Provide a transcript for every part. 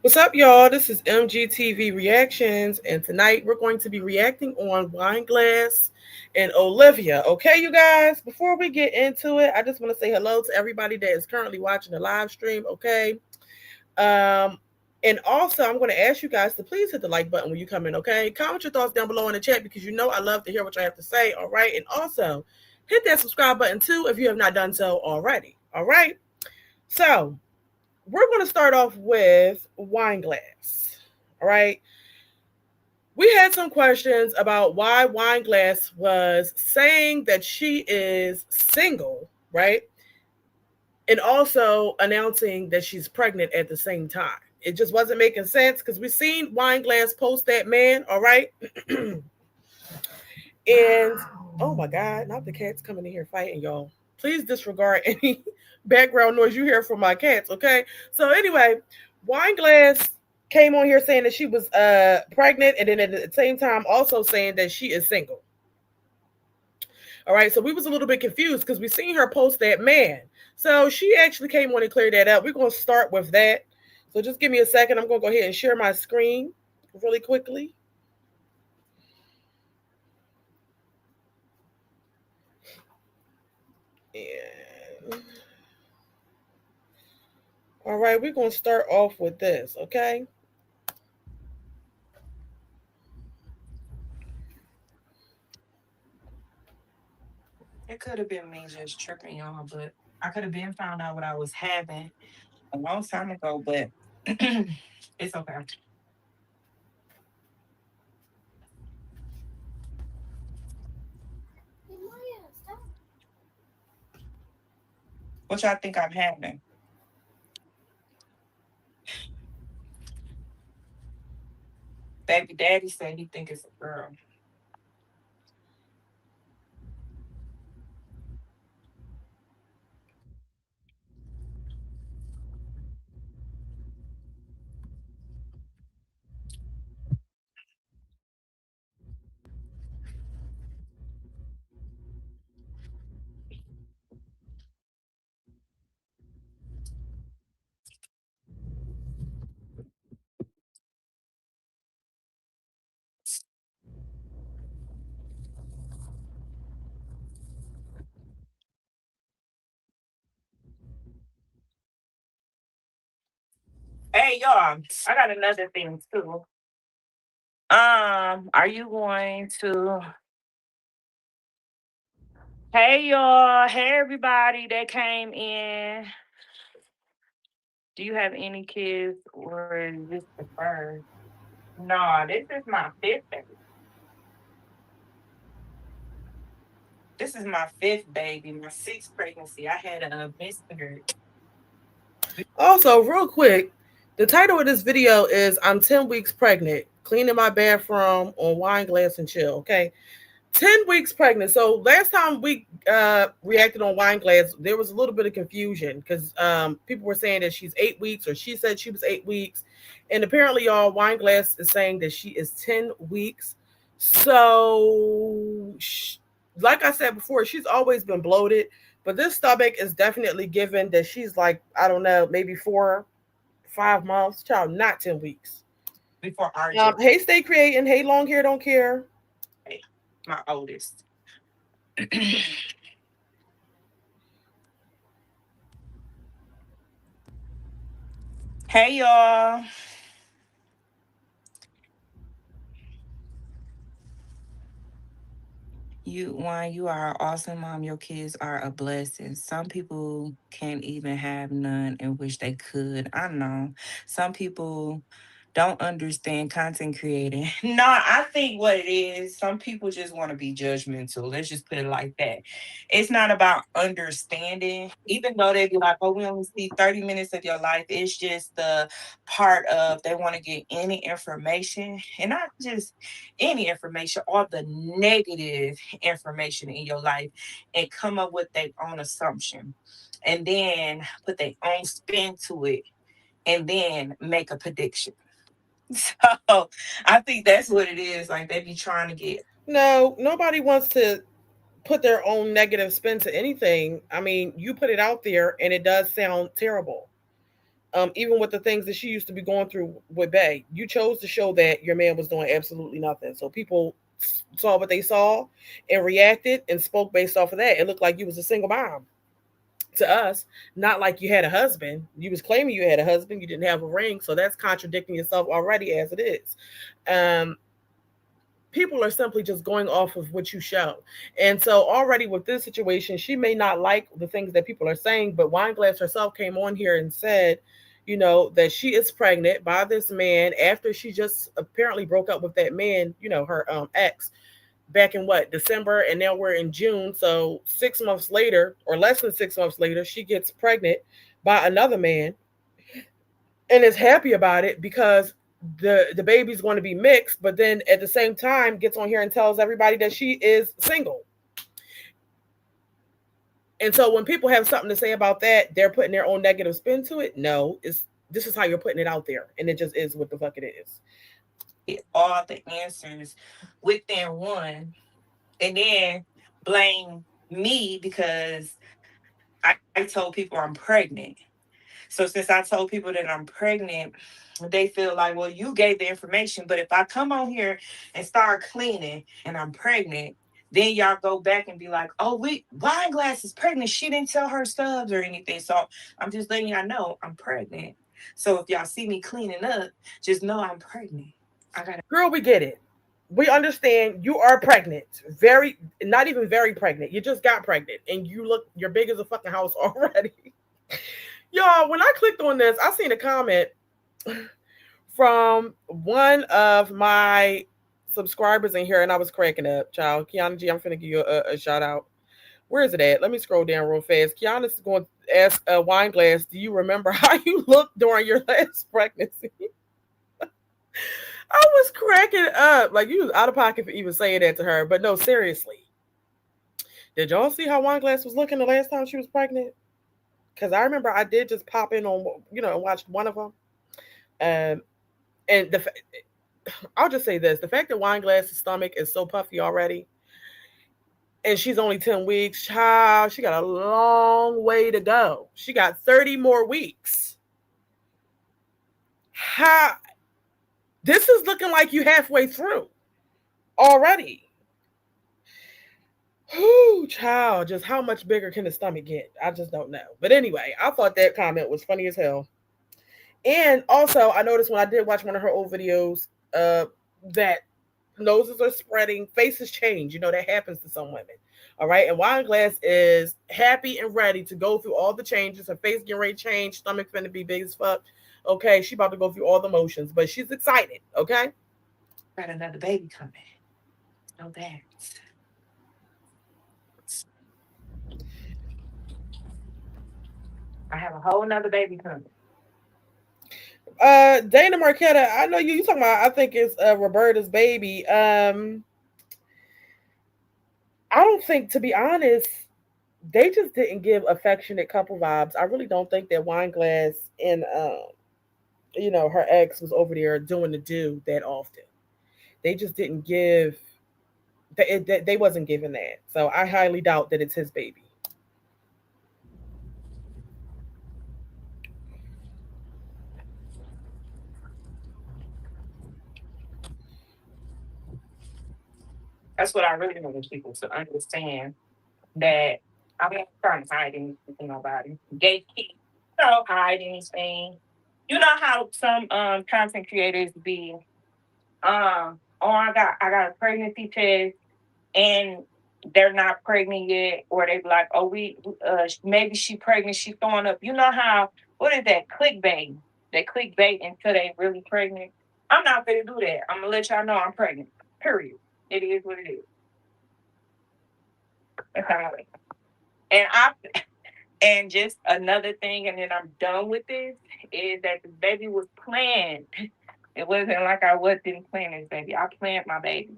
What's up, y'all? This is MGTV Reactions, and tonight we're going to be reacting on Wine Glass and Olivia. Okay, you guys, before we get into it, I just want to say hello to everybody that is currently watching the live stream. Okay, um, and also I'm going to ask you guys to please hit the like button when you come in. Okay, comment your thoughts down below in the chat because you know I love to hear what you have to say. All right, and also hit that subscribe button too if you have not done so already. All right, so we're going to start off with Wine Glass. All right. We had some questions about why Wine Glass was saying that she is single, right? And also announcing that she's pregnant at the same time. It just wasn't making sense because we seen Wine Glass post that man, all right? And oh my God, not the cats coming in here fighting, y'all. Please disregard any background noise you hear from my cats, okay? So anyway, Wine Glass came on here saying that she was pregnant and then at the same time also saying that she is single. All right, so we was a little bit confused because we seen her post that man. So she actually came on and cleared that up. We're gonna start with that. So just give me a second. I'm gonna go ahead and share my screen really quickly. And all right, we're gonna start off with this, okay? It could have been me just tripping y'all, but I could have been found out what I was having a long time ago, but it's okay. What y'all think I'm having? Baby daddy said he think it's a girl. Hey y'all, I got another thing too. Are you going to Hey y'all, hey everybody that came in. Do you have any kids or is this the first? No, this is my fifth baby. This is my fifth baby, my sixth pregnancy. I had a miscarriage. Also, real quick, the title of this video is I'm 10 weeks pregnant, cleaning my bathroom on Wine Glass and Chill. Okay. 10 weeks pregnant. So last time we reacted on Wine Glass, there was a little bit of confusion because people were saying that she's 8 weeks or she said she was 8 weeks. And apparently, y'all, Wine Glass is saying that she is 10 weeks. So, like I said before, she's always been bloated. But this stomach is definitely given that she's like, I don't know, maybe 4, 5 months. Child, not 10 weeks. Before RJ, Hey, stay creating. Hey, long hair, don't care. my oldest. Hey y'all. You are an awesome mom. Your kids are a blessing. Some people can't even have none and wish they could. I know. Some people don't understand content creating. No, I think what it is, some people just want to be judgmental. Let's just put it like that. It's not about understanding, even though they be like, oh, we only see 30 minutes of your life. It's just the part of they want to get any information and not just any information, all the negative information in your life and come up with their own assumption and then put their own spin to it and then make a prediction. So I think that's what it is. Like they be trying to get. No, nobody wants to put their own negative spin to anything. I mean, you put it out there and it does sound terrible. Even with the things that she used to be going through with Bay, you chose to show that your man was doing absolutely nothing. So people saw what they saw and reacted and spoke based off of that. It looked like you was a single mom to us, not like you had a husband. You was claiming you had a husband, you didn't have a ring, so that's contradicting yourself already as it is. Um, People are simply just going off of what you show. And so already with this situation, she may not like the things that people are saying, but Wineglass herself came on here and said, that she is pregnant by this man after she just apparently broke up with that man, her ex back in what, December, and now we're in June. So 6 months later, or less than 6 months later, she gets pregnant by another man and is happy about it because the baby's going to be mixed, but then at the same time gets on here and tells everybody that she is single. And so when people have something to say about that, they're putting their own negative spin to it. No, it's this is how you're putting it out there, and it just is what the fuck it is. Get all the answers within one, and then blame me because I told people I'm pregnant. So since I told people that I'm pregnant, they feel like, well, you gave the information. But if I come on here and start cleaning and I'm pregnant, then y'all go back and be like, oh, Wineglass is pregnant. She didn't tell her subs or anything. So I'm just letting y'all know I'm pregnant. So if y'all see me cleaning up, just know I'm pregnant. I got Girl, we get it. We understand you are pregnant. Very, not even very pregnant. You just got pregnant, and you're big as a fucking house already. Y'all, when I clicked on this, I seen a comment from one of my subscribers in here, and I was cracking up. Child, Kiana G, I'm finna give you a shout out. Where is it at? Let me scroll down real fast. Kiana's going to ask Wineglass, do you remember how you looked during your last pregnancy? I was cracking up. Like, you was out of pocket for even saying that to her. But no, seriously. Did y'all see how Wineglass was looking the last time she was pregnant? Because I remember I did just pop in on, and watched one of them. And I'll just say this. The fact that Wineglass's stomach is so puffy already, and she's only 10 weeks, child, she got a long way to go. She got 30 more weeks. How? This is looking like you halfway through already. Whoo, child, just how much bigger can the stomach get? I just don't know. But anyway, I thought that comment was funny as hell. And also, I noticed when I did watch one of her old videos, that noses are spreading, faces change. That happens to some women. All right. And Wineglass is happy and ready to go through all the changes. Her face getting ready to change, stomach finna be big as fuck. Okay. She about to go through all the motions, but she's excited. Okay. got another baby coming. Know that. I have a whole nother baby coming. Dana Marquetta, I know you talking about, I think it's Roberta's baby. I don't think, to be honest, they just didn't give affectionate couple vibes. I really don't think that Wineglass and her ex was over there doing the do that often. They just didn't give. They wasn't giving that. So I highly doubt that it's his baby. That's what I really want people to understand, that I'm not trying to hide anything from nobody. Gatekeep. Don't hide anything. You know how some content creators be, oh, I got a pregnancy test, and they're not pregnant yet, or they be like, oh, maybe she pregnant, she throwing up. You know how, what is that, clickbait? They clickbait until they really pregnant. I'm not gonna do that. I'm gonna let y'all know I'm pregnant. Period. It is what it is. That's how I, and and just another thing, and then I'm done with this, is that the baby was planned. It wasn't like I didn't plan this baby. I planned my baby.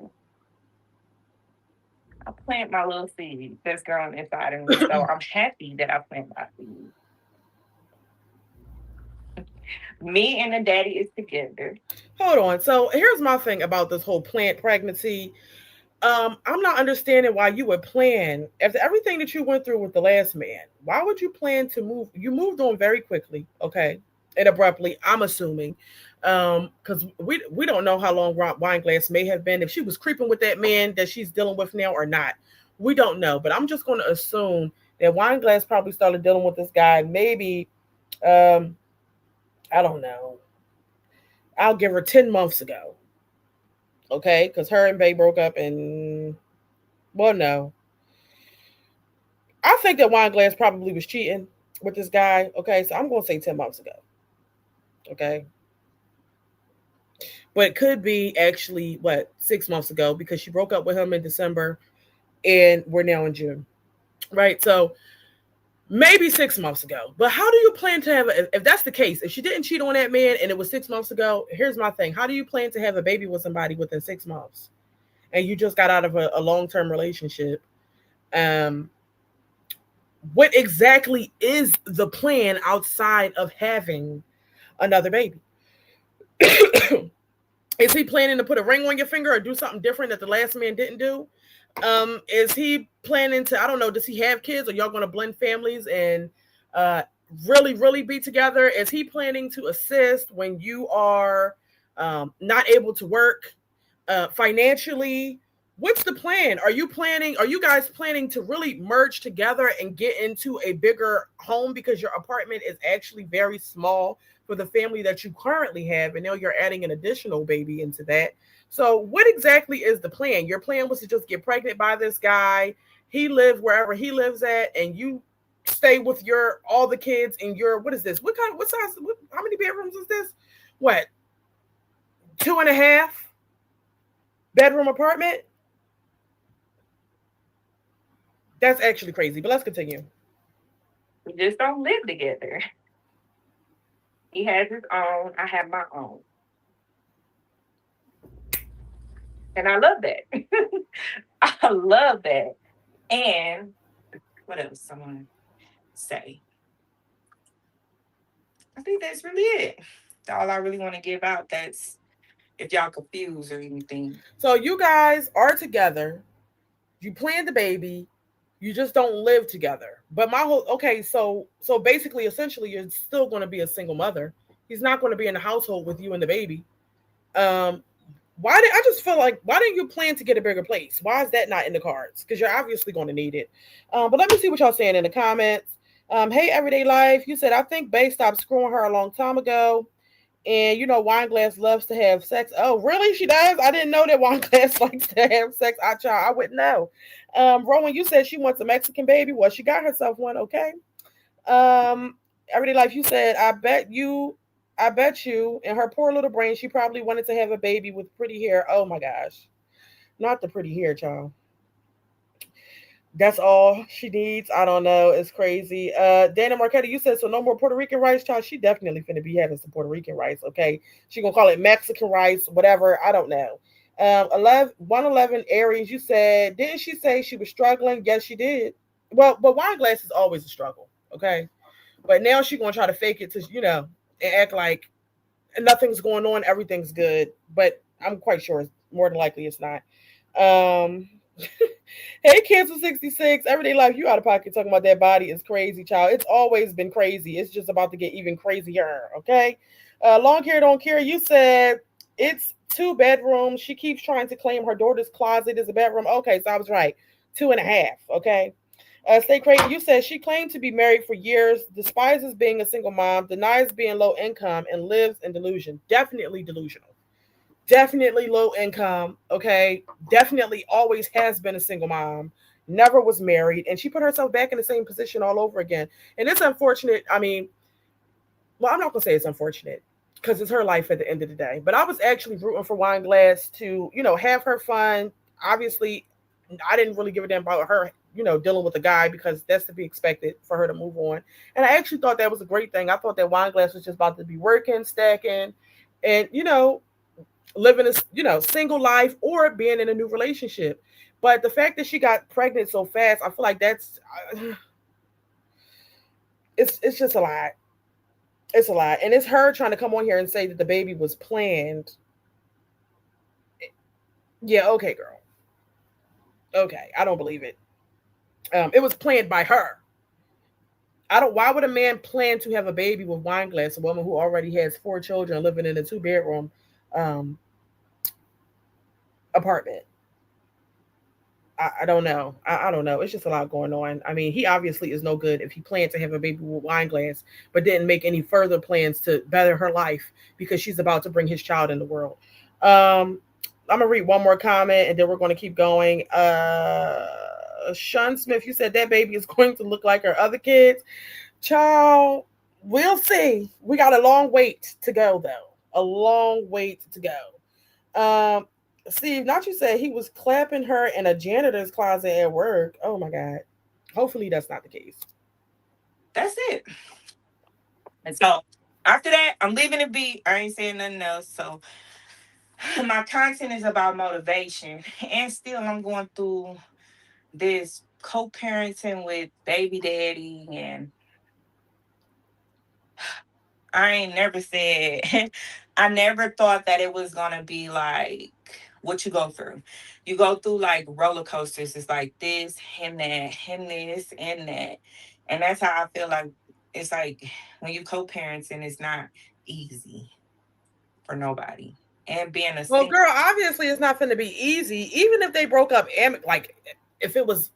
I plant my little seed that's growing inside of me. So I'm happy that I plant my seed. Me and the daddy is together. Hold on. So here's my thing about this whole plant pregnancy. I'm not understanding why you would plan after everything that you went through with the last man. Why would you plan to move? You moved on very quickly, okay? and abruptly. I'm assuming, because we don't know how long Wineglass may have been, if she was creeping with that man that she's dealing with now or not. We don't know, but I'm just going to assume that Wineglass probably started dealing with this guy. Maybe, um, I don't know. I'll give her 10 months ago, okay? Because her and Bay broke up, and well, no, I think that Wineglass probably was cheating with this guy. Okay, so I'm going to say 10 months ago. Okay, but it could be actually what 6 months ago because she broke up with him in December and we're now in June, right? So maybe 6 months ago. But how do you plan to have if that's the case? If she didn't cheat on that man and it was 6 months ago, here's my thing: how do you plan to have a baby with somebody within 6 months and you just got out of a long term relationship? Um, what exactly is the plan outside of having another baby? Is he planning to put a ring on your finger or do something different that the last man didn't do? Is he planning to, I don't know, does he have kids or y'all gonna blend families and uh really be together? Is he planning to assist when you are not able to work financially? What's the plan? Are you guys planning to really merge together and get into a bigger home because your apartment is actually very small for the family that you currently have, and now you're adding an additional baby into that? So what exactly is the plan? Your plan was to just get pregnant by this guy. He lived wherever he lives at, and you stay with your all the kids in your, what is this? What size, how many bedrooms is this? What, two and a half bedroom apartment? That's actually crazy, but let's continue. We just don't live together. He has his own. I have my own, and I love that. I love that. And what else? Someone say. I think that's really it. All I really want to give out. That's if y'all confused or anything. So you guys are together. You plan the baby. You just don't live together. But my whole, okay, so basically, essentially, you're still going to be a single mother. He's not going to be in the household with you and the baby. Um, why did I just feel like why didn't you plan to get a bigger place? Why is that not in the cards? Because you're obviously going to need it. But let me see what y'all saying in the comments. Hey, everyday life. You said I think Bay stopped screwing her a long time ago. And you know, Wineglass loves to have sex. Oh, really? She does? I didn't know that Wineglass likes to have sex. I wouldn't know. Rowan, you said she wants a Mexican baby. Well, she got herself one, okay. Um, Everyday life, you said, I bet you, in her poor little brain, she probably wanted to have a baby with pretty hair. Oh my gosh. Not the pretty hair, child. That's all she needs. I don't know. It's crazy. Dana Marquetta, you said so no more Puerto Rican rice, child. She definitely finna be having some Puerto Rican rice. Okay, she gonna call it Mexican rice, whatever. I don't know. 111 Aries, you said, didn't she say she was struggling? Yes, she did. Well, but Wineglass is always a struggle. Okay, but now she gonna try to fake it to and act like nothing's going on, everything's good. But I'm quite sure it's more than likely it's not. Um, Hey, Cancel 66, everyday life, you out of pocket talking about that body is crazy, child. It's always been crazy. It's just about to get even crazier, okay? Long hair don't care. You said it's 2 bedrooms. She keeps trying to claim her daughter's closet is a bedroom. Okay, so I was right. 2.5, okay? Stay crazy. You said she claimed to be married for years, despises being a single mom, denies being low income, and lives in delusion. Definitely delusional. Definitely low income. Okay. Definitely always has been a single mom. Never was married. And she put herself back in the same position all over again. And it's unfortunate. I mean, well, I'm not going to say it's unfortunate because it's her life at the end of the day. But I was actually rooting for Wineglass to, have her fun. Obviously, I didn't really give a damn about her, dealing with a guy because that's to be expected for her to move on. And I actually thought that was a great thing. I thought that Wineglass was just about to be working, stacking, and, living a single life or being in a new relationship. But the fact that she got pregnant so fast, I feel like that's it's just a lot. It's a lot, and it's her trying to come on here and say that the baby was planned. Yeah, okay, girl. Okay, I don't believe it. It was planned by her. I don't. Why would a man plan to have a baby with wine glass? A woman who already has four children living in a two-bedroom um, apartment. I don't know. I don't know. It's just a lot going on. I mean, he obviously is no good if he planned to have a baby with wine glass, but didn't make any further plans to better her life because she's about to bring his child in the world. I'm gonna read one more comment and then we're going to keep going. Sean Smith, you said that baby is going to look like her other kids. Child, we'll see. We got a long wait to go though. A long wait to go. Steve, not you said he was clapping her in a janitor's closet at work. Oh my god. Hopefully that's not the case. That's it. And so after that, I'm leaving it be. I ain't saying nothing else. So my content is about motivation. And still I'm going through this co-parenting with baby daddy, and I ain't never said I never thought that it was gonna be like what you go through. You go through like roller coasters. It's like this and this and that. And that's how I feel like it's like when you co-parenting, it's not easy for nobody. And being a Well, single, girl, obviously it's not going to be easy. Even if they broke up, like if it was,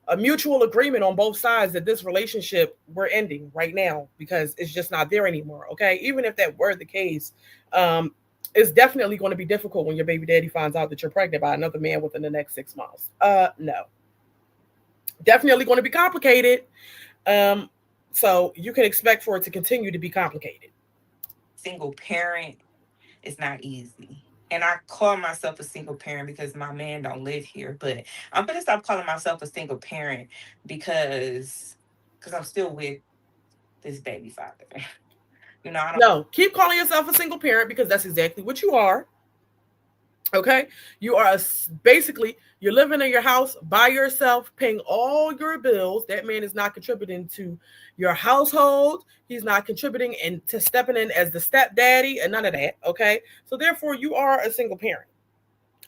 a mutual agreement on both sides that this relationship we're ending right now because it's just not there anymore. Okay, even if that were the case, um, it's definitely going to be difficult when your baby daddy finds out that you're pregnant by another man within the next 6 months. No, definitely going to be complicated. Um, so you can expect for it to continue to be complicated. single parent, it's not easy. And I call myself a single parent because my man don't live here. But I'm gonna stop calling myself a single parent because I'm still with this baby father. I don't. No, keep calling yourself a single parent because that's exactly what you are. Okay, you are basically you're living in your house by yourself, paying all your bills. That man is not contributing to your household. He's not contributing and to stepping in as the stepdaddy and none of that. Okay, so therefore you are a single parent.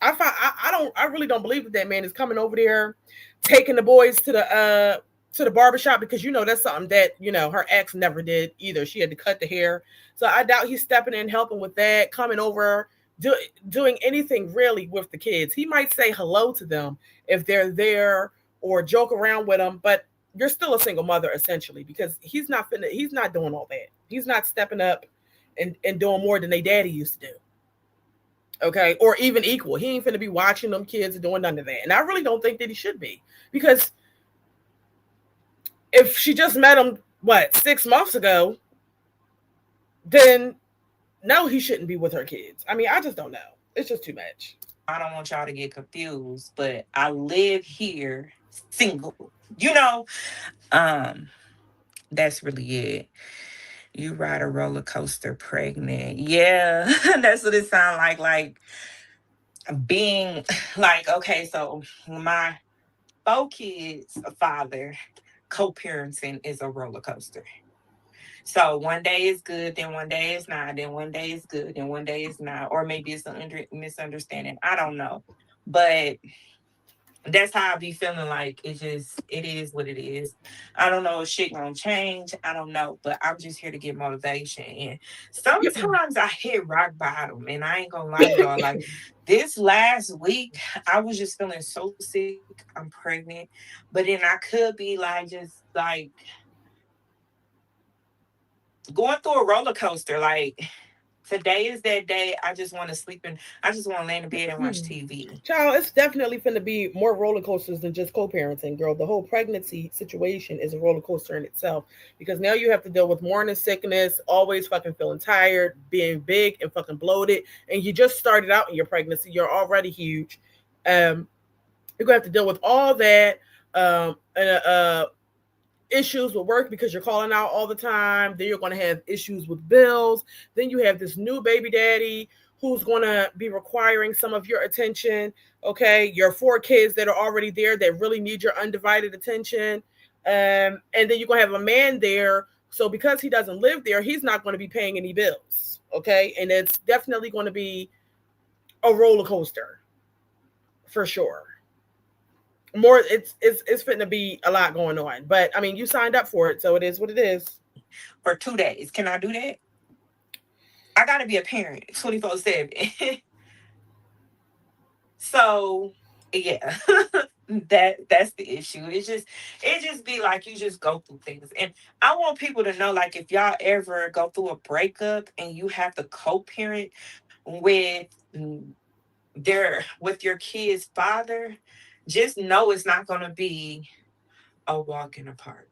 I really don't believe that that man is coming over there, taking the boys to the barbershop because that's something that her ex never did either. She had to cut the hair, so I doubt he's stepping in helping with that, coming over, do, doing anything really with the kids. He might say hello to them if they're there or joke around with them, but you're still a single mother essentially because he's not doing all that. He's not stepping up and doing more than they daddy used to do. Okay, or even equal. He ain't finna be watching them kids and doing none of that. And I really don't think that he should be because if she just met him, what, 6 months ago, then no, he shouldn't be with her kids. I mean, I just don't know. It's just too much. I don't want y'all to get confused, but I live here single. Um, that's really it. You ride a roller coaster pregnant. Yeah, that's what it sounds like. Like being like, okay, so my 4 kids, a father, co-parenting is a roller coaster. So one day is good, then one day it's not, then one day is good, then one day it's not, or maybe it's a misunderstanding. I don't know, but that's how I be feeling. Like it is what it is. I don't know if shit gonna change. I don't know, but I'm just here to get motivation. And sometimes I hit rock bottom, and I ain't gonna lie to y'all. Like this last week, I was just feeling so sick. I'm pregnant, but then I could be like just like going through a roller coaster. Like today is that day. I just want to sleep and I just want to lay in the bed and watch TV. Child, it's definitely finna be more roller coasters than just co-parenting, girl. The whole pregnancy situation is a roller coaster in itself because now you have to deal with morning sickness, always fucking feeling tired, being big and fucking bloated, and you just started out in your pregnancy. You're already huge. You're gonna have to deal with all that. And issues with work because you're calling out all the time. Then you're going to have issues with bills. Then you have this new baby daddy who's going to be requiring some of your attention. Okay, your four kids that are already there that really need your undivided attention. And then you're going to have a man there. So because he doesn't live there, he's not going to be paying any bills. Okay, and it's definitely going to be a roller coaster for sure. more. It's fitting to be a lot going on. But I mean, you signed up for it, so it is what it is. For 2 days. Can I do that? I gotta be a parent 24/7. So yeah. That's the issue. It just be like you just go through things. And I want people to know, like, if y'all ever go through a breakup and you have to co-parent with with your kid's father, just know it's not gonna be a walk in the park.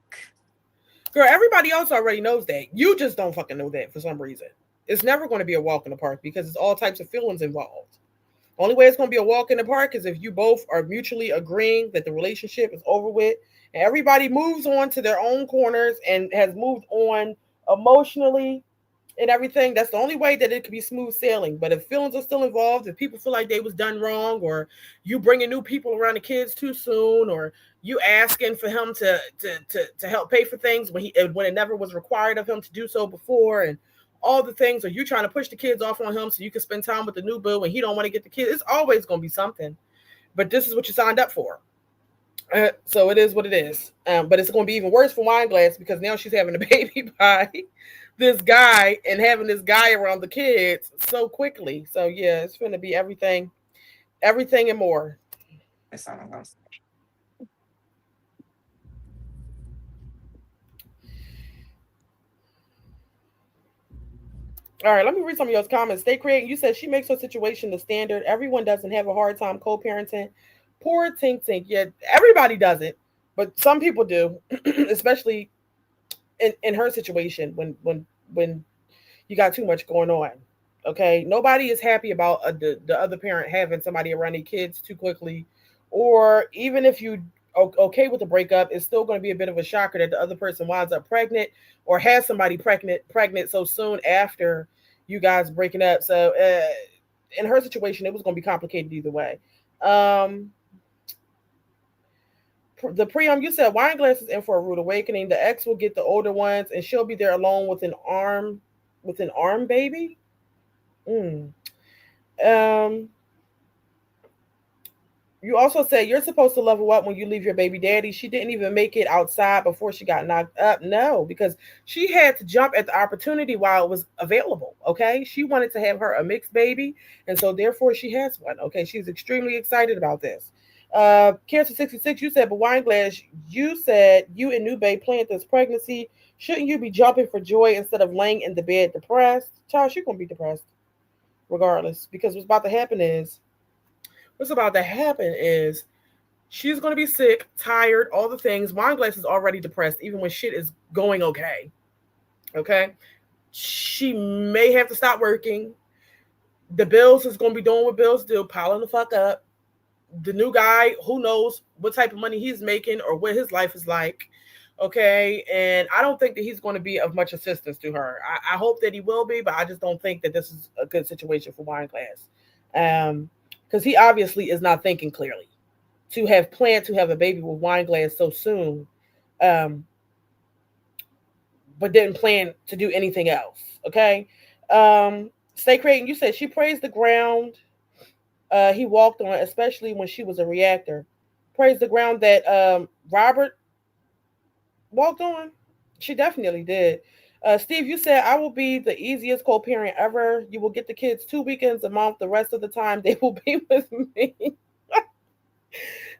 Girl, everybody else already knows that. You just don't fucking know that for some reason. It's never going to be a walk in the park because it's all types of feelings involved. Only way it's going to be a walk in the park is if you both are mutually agreeing that the relationship is over with and everybody moves on to their own corners and has moved on emotionally and everything. That's the only way that it could be smooth sailing. But if feelings are still involved, if people feel like they was done wrong, or you bringing new people around the kids too soon, or you asking for him to help pay for things when it never was required of him to do so before, and all the things, or you trying to push the kids off on him so you can spend time with the new boo and he don't want to get the kids, it's always going to be something. But this is what you signed up for. So it is what it is. But it's going to be even worse for Wineglass because now she's having a baby by this guy and having this guy around the kids so quickly. So yeah, it's going to be everything, everything and more. That's all I'm gonna say. All right, let me read some of your comments. Stay creating. You said she makes her situation the standard. Everyone doesn't have a hard time co-parenting. Poor Tink Tink. Yeah, everybody doesn't, but some people do, especially in her situation when you got too much going on. Okay, nobody is happy about the other parent having somebody around their kids too quickly, or even if you okay with the breakup, it's still going to be a bit of a shocker that the other person winds up pregnant or has somebody pregnant so soon after you guys breaking up. So in her situation, it was going to be complicated either way. Um, the Priam, you said Wineglass is in for a rude awakening. The ex will get the older ones, and she'll be there alone with an arm baby. Mm. Um, you also said you're supposed to level up when you leave your baby daddy. She didn't even make it outside before she got knocked up. No, because she had to jump at the opportunity while it was available. Okay. She wanted to have her a mixed baby. And so therefore she has one. Okay. She's extremely excited about this. Cancer 66, you said, but Wineglass, you said you and New Bay planned this pregnancy. Shouldn't you be jumping for joy instead of laying in the bed depressed? Child, she's gonna be depressed regardless. Because what's about to happen is she's going to be sick, tired, all the things. Wineglass is already depressed, even when shit is going okay. Okay. She may have to stop working. The bills is going to be doing what bills do, piling the fuck up. The new guy, who knows what type of money he's making or what his life is like. Okay. And I don't think that he's going to be of much assistance to her. I hope that he will be, but I just don't think that this is a good situation for Wineglass. Because he obviously is not thinking clearly to have planned to have a baby with Wineglass so soon, um, but didn't plan to do anything else. Okay. Stay creating. You said she praised the ground he walked on, especially when she was a reactor. Praised the ground that Robert walked on. She definitely did. Steve, you said I will be the easiest co-parent ever. You will get the kids 2 weekends a month. The rest of the time they will be with me.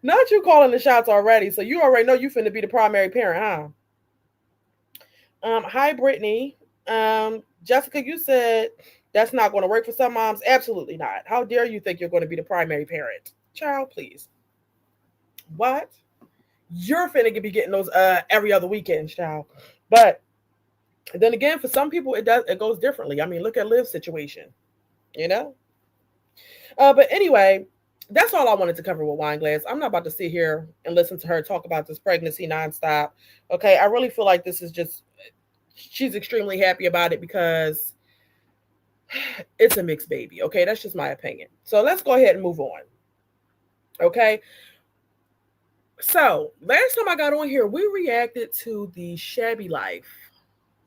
Not you calling the shots already. So you already know you finna be the primary parent, huh? Hi, Brittany. Jessica, you said that's not going to work for some moms. Absolutely not. How dare you think you're going to be the primary parent? Child, please. What? You're finna be getting those every other weekend, child. But then again, for some people, it goes differently. I mean, look at Liv's situation, you know. But anyway, that's all I wanted to cover with Wineglass. I'm not about to sit here and listen to her talk about this pregnancy nonstop. Okay, I really feel like this is just she's extremely happy about it because it's a mixed baby. Okay, that's just my opinion. So let's go ahead and move on. Okay. So last time I got on here, we reacted to the Shabby Life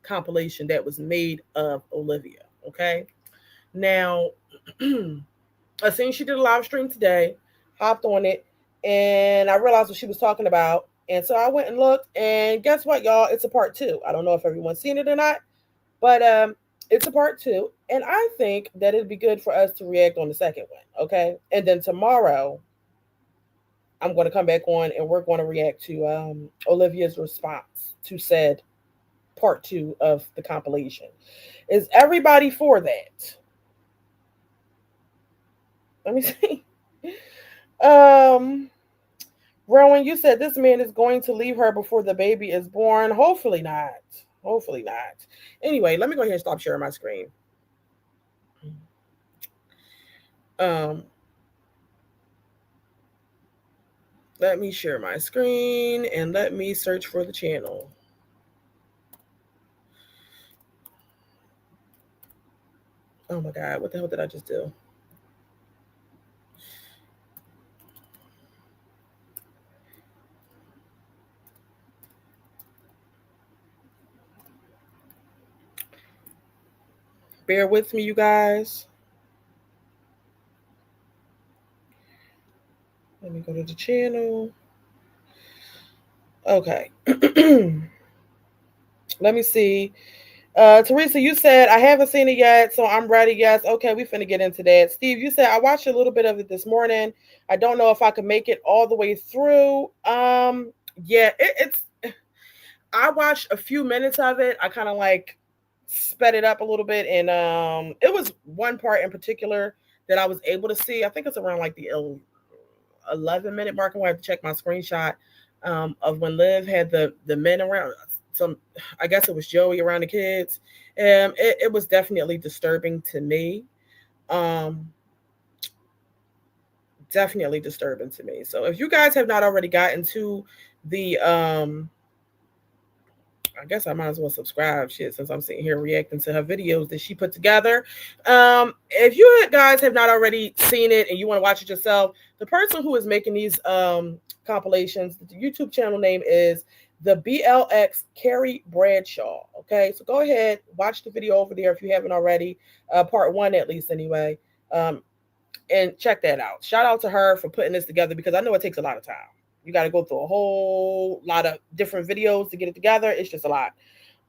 compilation that was made of Olivia. Okay. Now, I seen she did a live stream today, hopped on it, and I realized what she was talking about. And so I went and looked, and guess what, y'all? It's a part two. I don't know if everyone's seen it or not, but it's a part two, and I think that it'd be good for us to react on the second one, okay? And then tomorrow, I'm going to come back on, and we're going to react to Olivia's response to said part two of the compilation. Is everybody for that? Let me see. Um, Rowan, you said this man is going to leave her before the baby is born. Hopefully not. Hopefully not. Anyway, let me go ahead and stop sharing my screen. Um, Let me share my screen and let me search for the channel. Oh my God, what the hell did I just do? Bear with me, you guys. Let me go to the channel. Okay. Let me see. Teresa, you said I haven't seen it yet, so I'm ready. Yes. Okay, we finna get into that. Steve, you said I watched a little bit of it this morning. I don't know if I could make it all the way through. Yeah, it's. I watched a few minutes of it. I kind of like sped it up a little bit, and it was one part in particular that I was able to see. I think it's around like the 11-minute mark. I'm gonna have to check my screenshot of when Liv had the men around. Some, I guess it was Joey around the kids. It was definitely disturbing to me. Um, Definitely disturbing to me. So if you guys have not already gotten to the I guess I might as well subscribe shit since I'm sitting here reacting to her videos that she put together. If you guys have not already seen it and you want to watch it yourself, the person who is making these compilations, the YouTube channel name is the BLX Carrie Bradshaw. Okay, so go ahead, watch the video over there if you haven't already, part one at least anyway, and check that out. Shout out to her for putting this together because I know it takes a lot of time. You got to go through a whole lot of different videos to get it together. It's just a lot.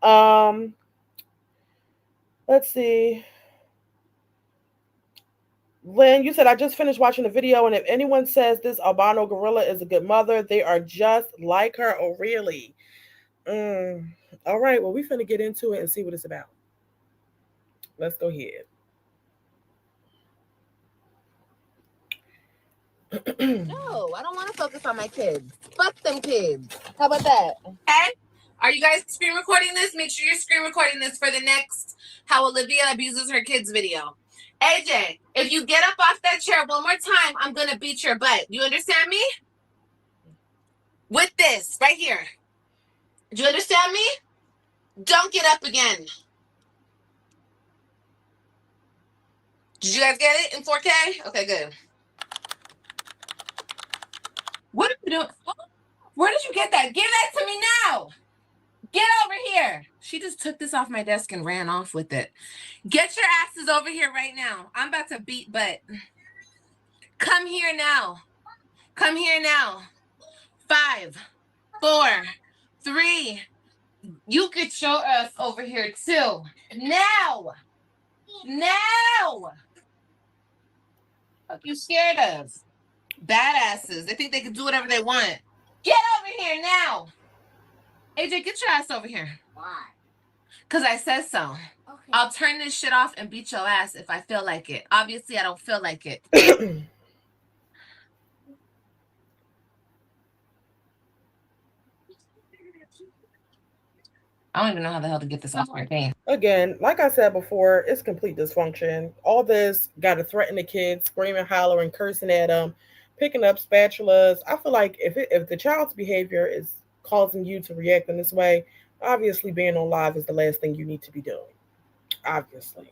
Um, let's see. Lynn, you said I just finished watching the video, and if anyone says this albino gorilla is a good mother, they are just like her. Oh, really? Mm. All right. Well, we finna get into it and see what it's about. Let's go ahead. No, I don't want to focus on my kids. Fuck them kids. How about that? Okay? Are you guys screen recording this? Make sure you're screen recording this for the next How Olivia Abuses Her Kids video. AJ, if you get up off that chair one more time, I'm going to beat your butt. You understand me? With this, right here. Do you understand me? Don't get up again. Did you guys get it in 4K? Okay, good. What are you doing? Where did you get that? Give that to me now. Get over here. She just took this off my desk and ran off with it. Get your asses over here right now. I'm about to beat butt. Come here now. Come here now. 5, 4, 3. You get your ass over here too. Now. Now. What you scared of? Badasses. They think they can do whatever they want. Get over here now. AJ, get your ass over here. Why? Because I said so. Okay. I'll turn this shit off and beat your ass if I feel like it. Obviously, I don't feel like it. I don't even know how the hell to get this off my face. Again, like I said before, it's complete dysfunction. All this got to threaten the kids, screaming, hollering, cursing at them, picking up spatulas. I feel like if the child's behavior is causing you to react in this way, obviously being on live is the last thing you need to be doing. Obviously.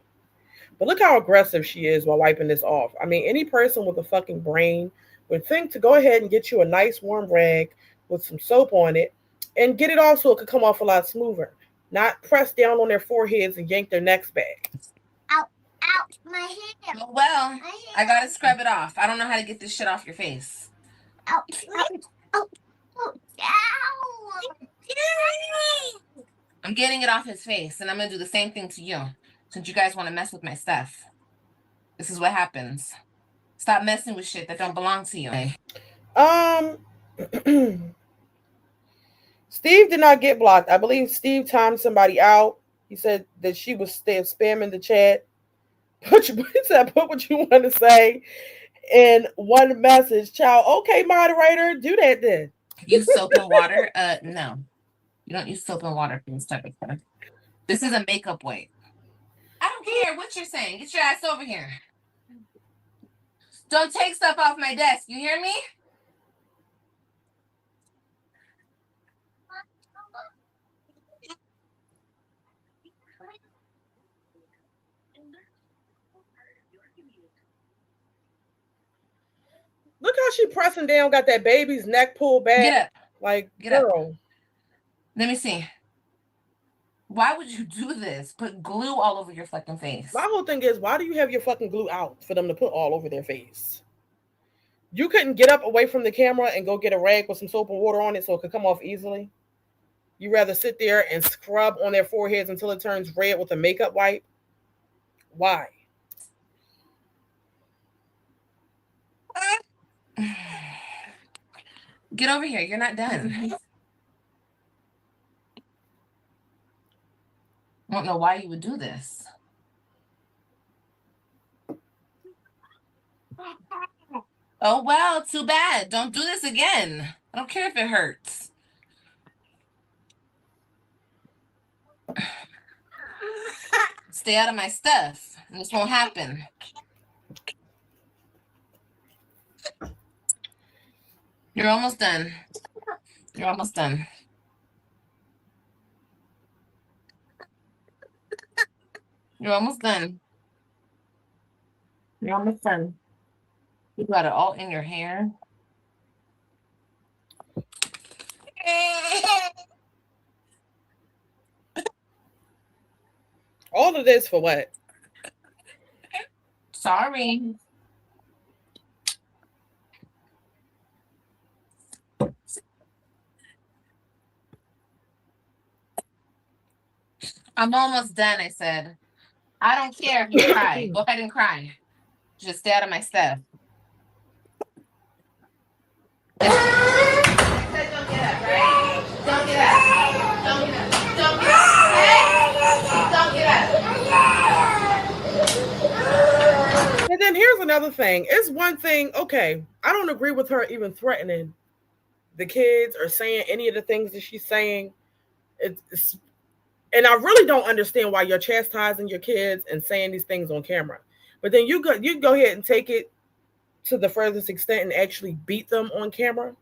But look how aggressive she is while wiping this off. I mean, any person with a fucking brain would think to go ahead and get you a nice warm rag with some soap on it and get it off so it could come off a lot smoother. Not press down on their foreheads and yank their necks back. Ow, ow, my hair. Oh, well, I gotta scrub it off. I don't know how to get this shit off your face. Ow, ow, ow, ow, ow. I'm getting it off his face, and I'm gonna do the same thing to you. Since you guys want to mess with my stuff, this is what happens. Stop messing with shit that don't belong to you. Um, Steve did not get blocked. I believe Steve timed somebody out. He said that she was still spamming the chat. He said, put what you want to say in one message. Child, okay, moderator, do that then. Use soap and water? No. You don't use soap and water for this type of stuff. This is a makeup wipe. I don't care what you're saying. Get your ass over here. Don't take stuff off my desk. You hear me? Look how she pressing down, got that baby's neck pulled back. Get up. Like, Get girl. up. Let me see. Why would you do this? Put glue all over your fucking face. My whole thing is, why do you have your fucking glue out for them to put all over their face? You couldn't get up away from the camera and go get a rag with some soap and water on it so it could come off easily? You rather sit there and scrub on their foreheads until it turns red with a makeup wipe? Why? Get over here. You're not done. I don't know why you would do this. Oh, well, too bad. Don't do this again. I don't care if it hurts. Stay out of my stuff. This won't happen. You're almost done. You're almost done. You're almost done. You're almost done. You got it all in your hair. All of this for what? Sorry. I'm almost done, I said. I don't care if you cry. Go ahead and cry. Just stay out of my stuff. I said don't get up, right? Don't get up. Don't get up. Don't get up. Don't get up. And then here's another thing. It's one thing, okay, I don't agree with her even threatening the kids or saying any of the things that she's saying. It's and I really don't understand why you're chastising your kids and saying these things on camera. But then you go ahead and take it to the furthest extent and actually beat them on camera,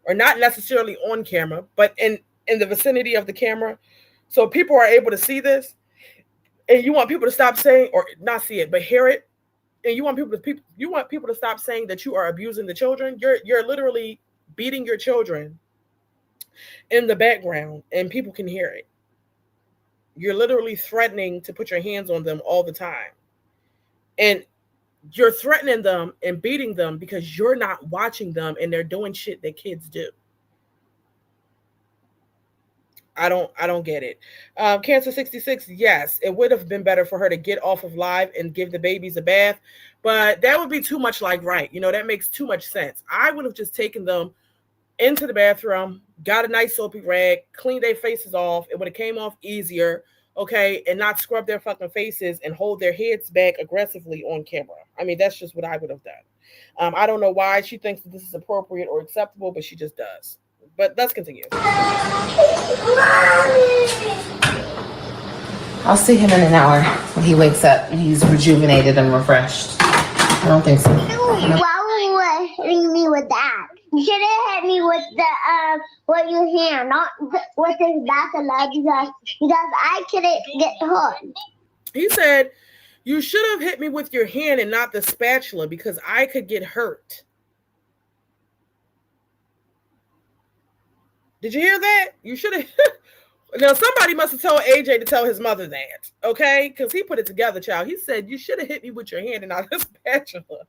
or not necessarily on camera, but in the vicinity of the camera, so people are able to see this. And you want people to stop saying, or not see it, but hear it. And you want people to stop saying that you are abusing the children. You're literally beating your children in the background, and people can hear it. You're literally threatening to put your hands on them all the time. And you're threatening them and beating them because you're not watching them and they're doing shit that kids do. I don't get it. Cancer 66, yes, it would have been better for her to get off of live and give the babies a bath, but that would be too much like right. That makes too much sense. I would have just taken them into the bathroom, got a nice soapy rag, cleaned their faces off. It would have came off easier, okay, and not scrub their fucking faces and hold their heads back aggressively on camera. I mean, that's just what I would have done. I don't know why she thinks that this is appropriate or acceptable, but she just does. But let's continue. I'll see him in an hour when he wakes up and he's rejuvenated and refreshed. I don't think so. Why were you hitting me with that? You should have hit me with with your hand, not with his back a lot, because I couldn't get hurt. He said, you should have hit me with your hand and not the spatula because I could get hurt. Did you hear that? You should have. Now, somebody must have told AJ to tell his mother that, okay? Because he put it together, child. He said, you should have hit me with your hand and not the spatula.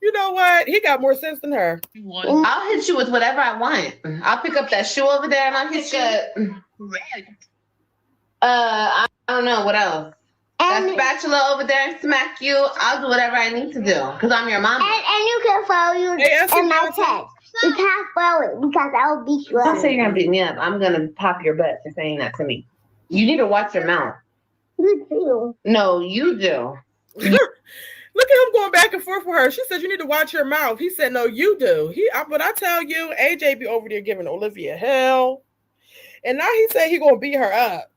You know what? He got more sense than her. I'll hit you with whatever I want. I'll pick up that shoe over there and I'll hit you. I don't know what else. That spatula over there and smack you. I'll do whatever I need to do because I'm your mama. And you can throw you in my head. You can't throw it because I'll beat you up. Don't say you're gonna beat me up. I'm gonna pop your butt for saying that to me. You need to watch your mouth. You do. No, you do. Look at him going back and forth with her. She said, you need to watch your mouth. He said, no, you do. But I tell you, AJ be over there giving Olivia hell. And now he said he going to beat her up.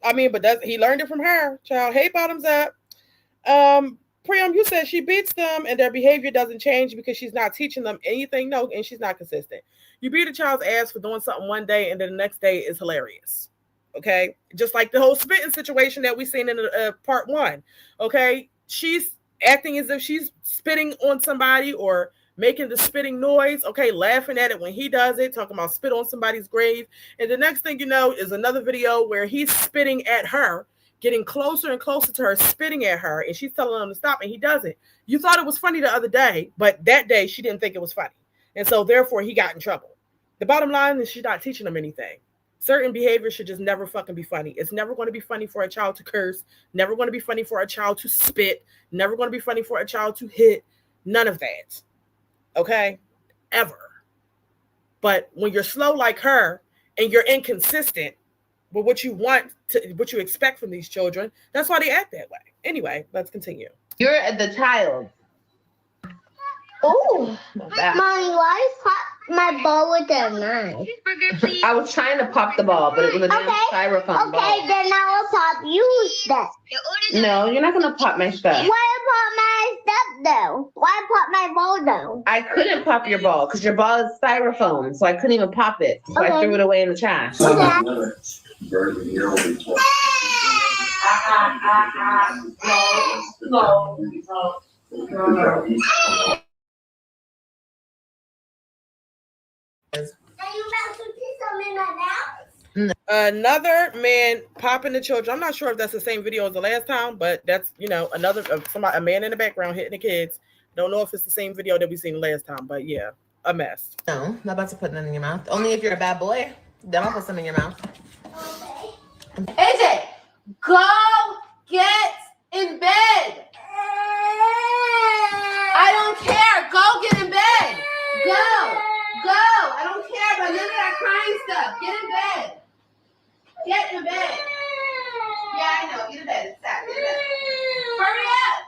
I mean, but he learned it from her. Child, hey, bottoms up. Priam, you said she beats them and their behavior doesn't change because she's not teaching them anything. No, and she's not consistent. You beat a child's ass for doing something one day and then the next day is hilarious. Okay? Just like the whole spitting situation that we seen in part 1. Okay? She's acting as if she's spitting on somebody or making the spitting noise, okay, laughing at it when he does it, talking about spit on somebody's grave. And the next thing you know is another video where he's spitting at her, getting closer and closer to her, spitting at her, and she's telling him to stop, and he doesn't. You thought it was funny the other day, but that day she didn't think it was funny. And so therefore he got in trouble. The bottom line is she's not teaching him anything. Certain behavior should just never fucking be funny. It's never going to be funny for a child to curse. Never going to be funny for a child to spit. Never going to be funny for a child to hit. None of that. Okay? Ever. But when you're slow like her and you're inconsistent with what you what you expect from these children, that's why they act that way. Anyway, let's continue. You're the child. Oh, Mommy, why pop my ball with a knife? I was trying to pop the ball, but it was a damn styrofoam ball. Okay, then I will pop you stuff. No, you're not gonna pop my stuff. Why pop my stuff though? Why pop my ball though? I couldn't pop your ball because your ball is styrofoam, so I couldn't even pop it. So I threw it away in the trash. Another man popping the children. I'm not sure if that's the same video as the last time, but that's, a man in the background hitting the kids. Don't know if it's the same video that we seen the last time, but yeah, a mess. No, I'm not about to put none in your mouth. Only if you're a bad boy. Then I'll put some in your mouth. Okay. AJ, go get in bed. I don't care. Go get in bed. Go. I don't care about none of that crying stuff. Get in bed. Get in bed. Yeah, I know. Get in bed. Stop. Get in bed. Hurry up.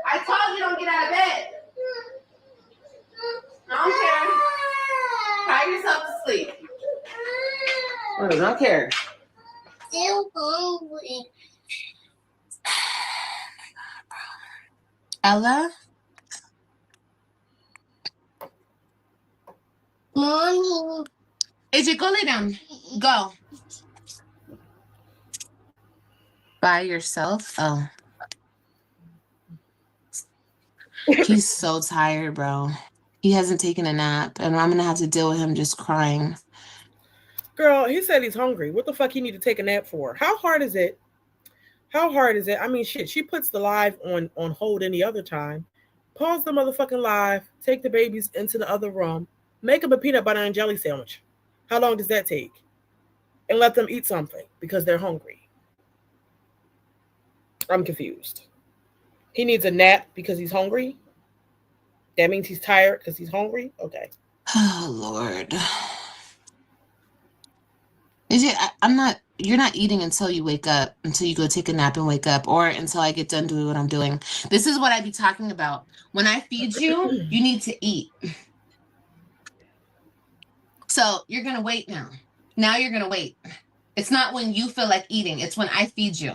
I told you don't get out of bed. I don't care. Cry yourself to sleep. I don't care. Still hungry. Ella? Mommy. AJ, go lay down. Go. By yourself? Oh. He's so tired, bro. He hasn't taken a nap, and I'm going to have to deal with him just crying. Girl, he said he's hungry. What the fuck he need to take a nap for? How hard is it? I mean, shit, she puts the live on hold any other time. Pause the motherfucking live, take the babies into the other room, make them a peanut butter and jelly sandwich. How long does that take? And let them eat something because they're hungry. I'm confused. He needs a nap because he's hungry? That means he's tired because he's hungry? Okay. Oh, Lord. You're not eating until you wake up, until you go take a nap and wake up, or until I get done doing what I'm doing. This is what I be talking about. When I feed you, you need to eat. So you're going to wait now. Now you're going to wait. It's not when you feel like eating. It's when I feed you.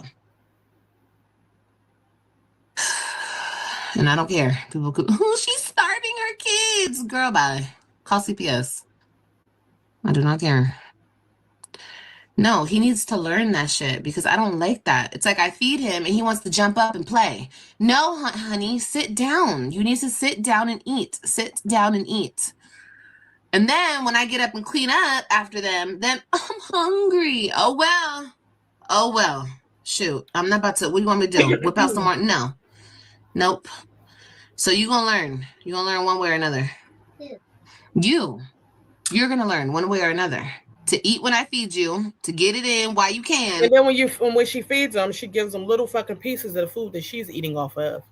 And I don't care. People go, oh, she's starving her kids. Girl, bye. Call CPS. I do not care. No, he needs to learn that shit because I don't like that. It's like I feed him and he wants to jump up and play. No, honey, sit down. You need to sit down and eat. Sit down and eat. And then when I get up and clean up after them, then I'm hungry. Oh, well. Shoot. I'm not about to, what do you want me to do? Whip out some more? No. Nope. So you're going to learn. You're going to learn one way or another. You're going to learn one way or another. To eat when I feed you, to get it in while you can. And then when she feeds them, she gives them little fucking pieces of the food that she's eating off of.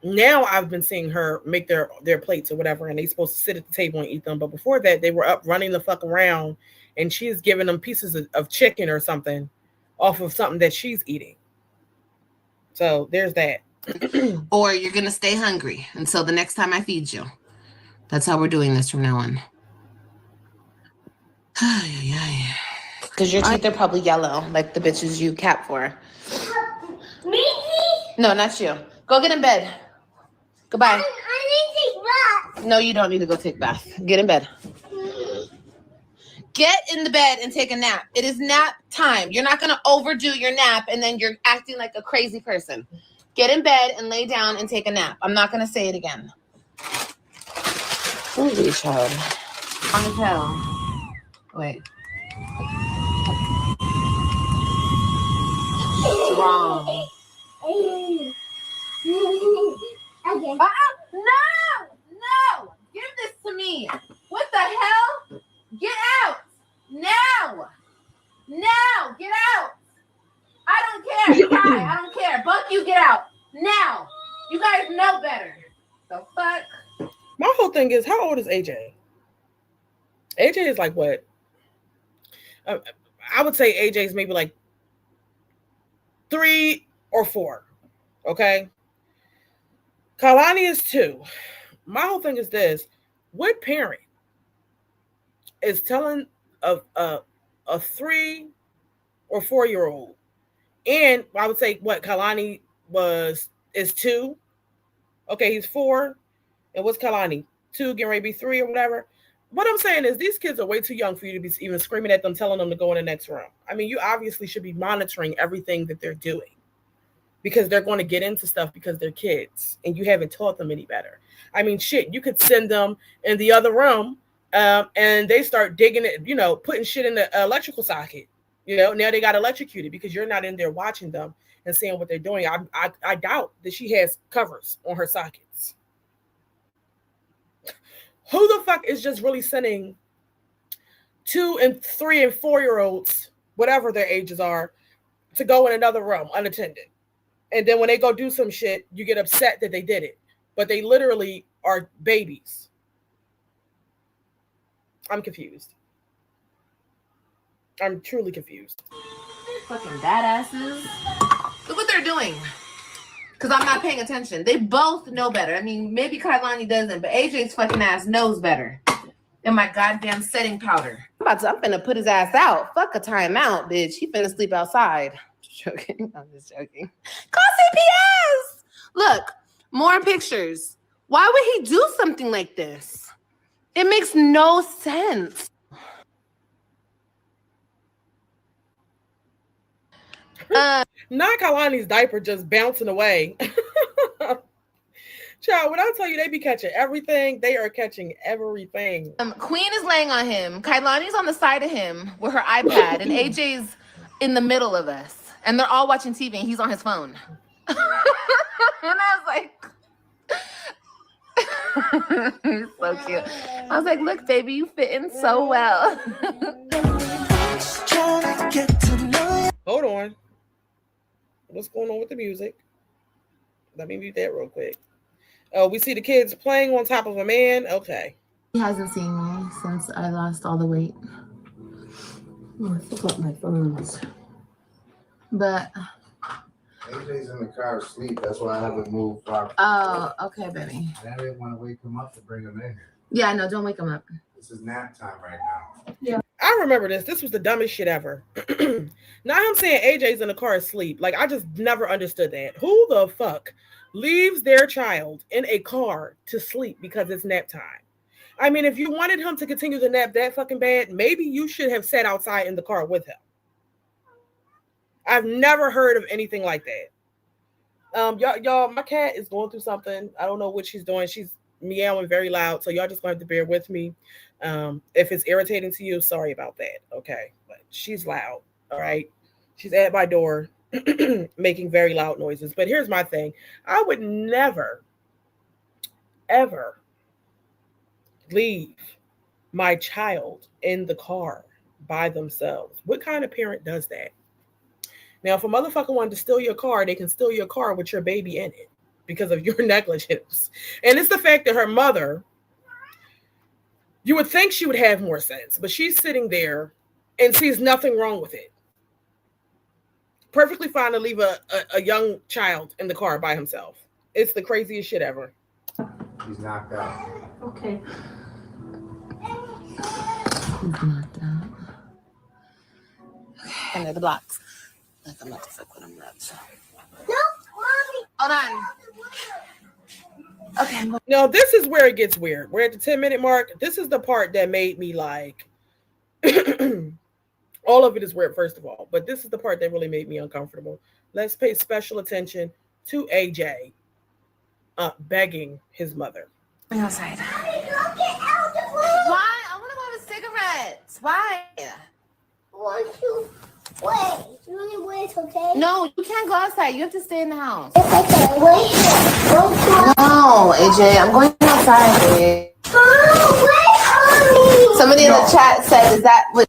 Now I've been seeing her make their plates or whatever, and they supposed to sit at the table and eat them. But before that, they were up running the fuck around, and she's giving them pieces of chicken or something off of something that she's eating. So there's that. Or you're going to stay hungry until the next time I feed you. That's how we're doing this from now on. Because your teeth are probably yellow, like the bitches you cap for. Me? No, not you. Go get in bed. Goodbye. I need to take bath. No, you don't need to go take a bath. Get in bed. Get in the bed and take a nap. It is nap time. You're not going to overdo your nap and then you're acting like a crazy person. Get in bed and lay down and take a nap. I'm not going to say it again. Holy child. On the hell. Wait. What's wrong? Okay. No! Give this to me. What the hell? Get out! Now! Get out! I don't care. Cry. I don't care. Buck, you get out. Now! You guys know better. The fuck? My whole thing is, how old is AJ? AJ is like what? I would say AJ is maybe like 3 or 4. Okay. Kalani is 2. My whole thing is this: what parent is telling a 3 or 4-year-old, and I would say what Kalani is 2. Okay, he's 4, and what's Kalani? 2, getting ready to be 3 or whatever. What I'm saying is these kids are way too young for you to be even screaming at them, telling them to go in the next room. I mean, you obviously should be monitoring everything that they're doing, because they're going to get into stuff because they're kids and you haven't taught them any better. I mean, shit, you could send them in the other room and they start digging it, putting shit in the electrical socket. Now they got electrocuted because you're not in there watching them and seeing what they're doing. I doubt that she has covers on her sockets. Who the fuck is just really sending 2 and 3 and 4-year-olds, whatever their ages are, to go in another room unattended? And then when they go do some shit, you get upset that they did it. But they literally are babies. I'm confused. I'm truly confused. Fucking badasses. Look what they're doing. Because I'm not paying attention. They both know better. I mean, maybe Kailani doesn't, but AJ's fucking ass knows better than my goddamn setting powder. I'm finna put his ass out. Fuck a timeout, bitch. He finna sleep outside. Joking. I'm just joking. Call CPS. Look, more pictures. Why would he do something like this? It makes no sense. Not Kalani's diaper just bouncing away. Child, when I tell you they be catching everything, they are catching everything. Queen is laying on him. Kailani's on the side of him with her iPad, and AJ's in the middle of us. And they're all watching TV, and he's on his phone. And I was like, he's so cute. I was like, look, baby, you fit in so well. Hold on. What's going on with the music? Let me mute that real quick. We see the kids playing on top of a man. Okay. He hasn't seen me since I lost all the weight. Oh, I forgot my phones. But AJ's in the car asleep. That's why I haven't moved far. Oh, okay, baby. I didn't want to wake him up to bring him in here. Yeah, no, don't wake him up. This is nap time right now. Yeah. I remember this. This was the dumbest shit ever. Now I'm saying AJ's in the car asleep. Like, I just never understood that. Who the fuck leaves their child in a car to sleep because it's nap time? I mean, if you wanted him to continue to nap that fucking bad, maybe you should have sat outside in the car with him. I've never heard of anything like that. Y'all, my cat is going through something. I don't know what she's doing. She's meowing very loud, so y'all just gonna have to bear with me. If it's irritating to you, sorry about that. Okay, but she's loud. All right, she's at my door. making very loud noises. But here's my thing. I would never, ever leave my child in the car by themselves. What kind of parent does that? Now, if a motherfucker wanted to steal your car, they can steal your car with your baby in it because of your negligence. And it's the fact that her mother, you would think she would have more sense, but she's sitting there and sees nothing wrong with it. Perfectly fine to leave a young child in the car by himself. It's the craziest shit ever. He's knocked out. Okay. He's knocked out. Under the blocks. Like I'm not to fuck with him up. So. No, mommy. Hold on. Okay. Now, this is where it gets weird. We're at the 10-minute mark. This is the part that made me like, all of it is weird, first of all, but this is the part that really made me uncomfortable. Let's pay special attention to AJ begging his mother. Outside. Why? I want to go have a cigarette. Why? Want to wait? You want to wait, okay? No, you can't go outside. You have to stay in the house. Okay, wait here. No, AJ, I'm going outside, babe. Oh, wait on me. Somebody in the chat said, is that what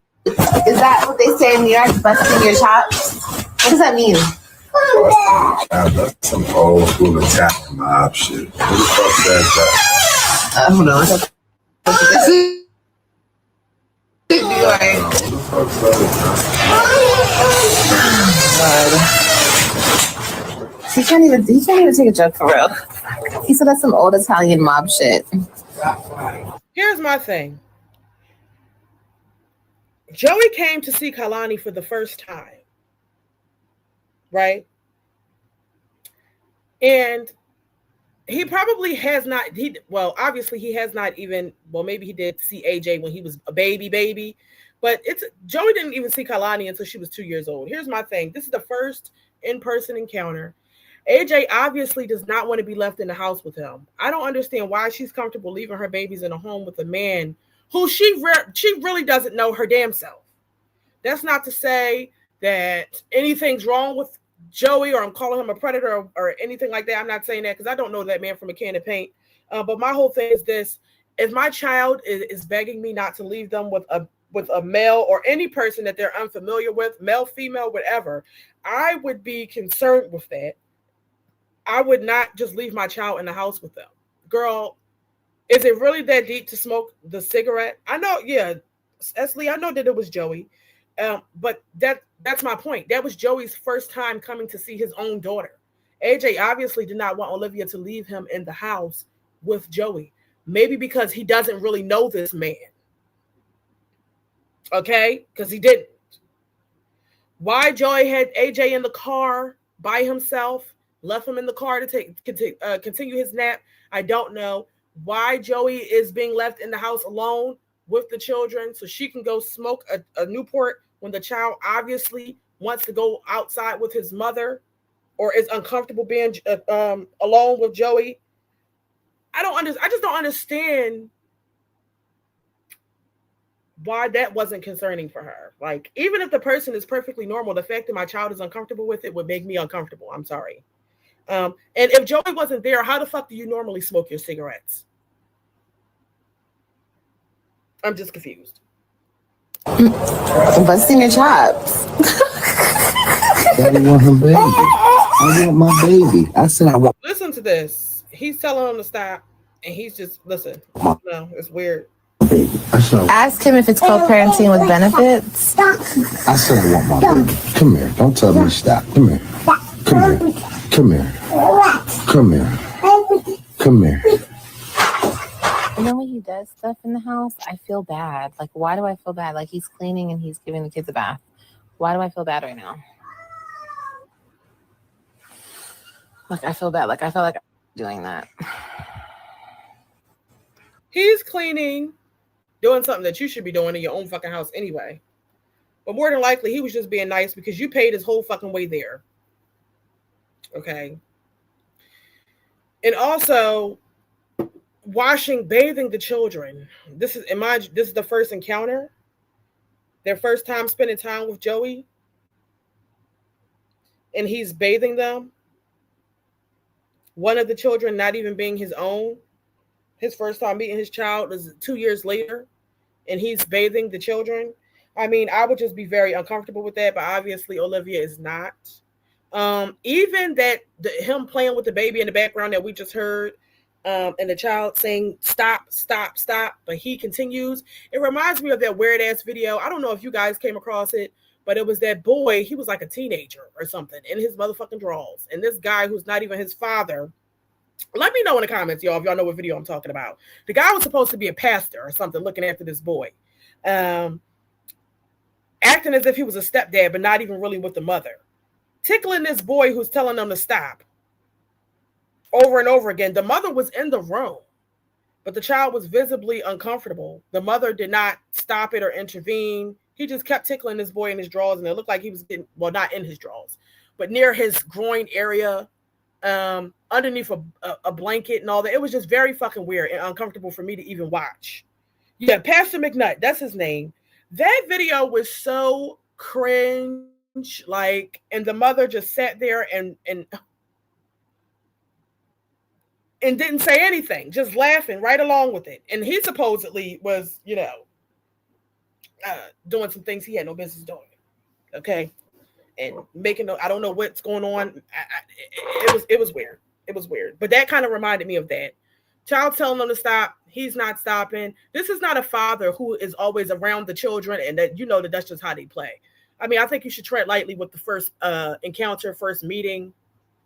they say in New York, busting your chops? What does that mean? That's some old school attack mob shit. Who the fuck says that? I don't know. New York. Who the fuck says that? He can't even take a joke for real. He said that's some old Italian mob shit. Here's my thing. Joey came to see Kalani for the first time. Right? And he probably has not, obviously he has not even, maybe he did see AJ when he was a baby, but Joey didn't even see Kalani until she was 2 years old. Here's my thing. This is the first in-person encounter. AJ obviously does not want to be left in the house with him. I don't understand why she's comfortable leaving her babies in a home with a man who she really doesn't know her damn self. That's not to say that anything's wrong with Joey or I'm calling him a predator or anything like that. I'm not saying that because I don't know that man from a can of paint. But my whole thing is this. If my child is begging me not to leave them with a male or any person that they're unfamiliar with, male, female, whatever, I would be concerned with that. I would not just leave my child in the house with them. Girl, is it really that deep to smoke the cigarette? I know, yeah, Esley, I know that it was Joey. But that's my point. That was Joey's first time coming to see his own daughter. AJ obviously did not want Olivia to leave him in the house with Joey. Maybe because he doesn't really know this man. Okay? Because he didn't. Why Joey had AJ in the car by himself, left him in the car to continue his nap, I don't know. Why Joey is being left in the house alone with the children so she can go smoke a Newport when the child obviously wants to go outside with his mother or is uncomfortable being alone with Joey. I just don't understand why that wasn't concerning for her. Like, even if the person is perfectly normal, the fact that my child is uncomfortable with it would make me uncomfortable. I'm sorry. And if Joey wasn't there, how the fuck do you normally smoke your cigarettes? I'm just confused. Busting your chops. Daddy want her baby. I want my baby. I said I want. Listen to this. He's telling him to stop, and he's just listen. No, it's weird. Baby. Ask him if it's co-parenting with benefits. I said I want my baby. Come here. Don't tell me to stop. Come here. Come here. Come here. Come here. Come here. You know when he does stuff in the house, I feel bad. Like, why do I feel bad? Like, he's cleaning and he's giving the kids a bath. Why do I feel bad right now? Like, I feel bad. Like, I feel like I'm doing that. He's cleaning, doing something that you should be doing in your own fucking house anyway. But more than likely, he was just being nice because you paid his whole fucking way there. Okay. And also, bathing the children. This is the first encounter. Their first time spending time with Joey. and he's bathing them. One of the children not even being his own. His first time meeting his child is 2 years later, and he's bathing the children. I mean, I would just be very uncomfortable with that, but obviously Olivia is not. Even that him playing with the baby in the background that we just heard, and the child saying stop, stop, stop, but he continues. It reminds me of that weird ass video. I don't know if you guys came across it, but it was that boy. He was like a teenager or something in his motherfucking drawers, and this guy who's not even his father. Let me know in the comments, y'all, if y'all know what video I'm talking about. The guy was supposed to be a pastor or something, looking after this boy, acting as if he was a stepdad, but not even really with the mother. Tickling this boy who's telling them to stop over and over again. The mother was in the room, but the child was visibly uncomfortable. The mother did not stop it or intervene. He just kept tickling this boy in his drawers, and it looked like he was getting, well, not in his drawers, but near his groin area, underneath a blanket and all that. It was just very fucking weird and uncomfortable for me to even watch. Yeah, Pastor McNutt, that's his name. That video was so cringe, like, and the mother just sat there and didn't say anything, just laughing right along with it. And he supposedly was, doing some things he had no business doing. Okay. And making, I don't know what's going on. It was weird. It was weird. But that kind of reminded me of that. Child telling them to stop. He's not stopping. This is not a father who is always around the children, and that that's just how they play. I mean, I think you should tread lightly with the first encounter, first meeting.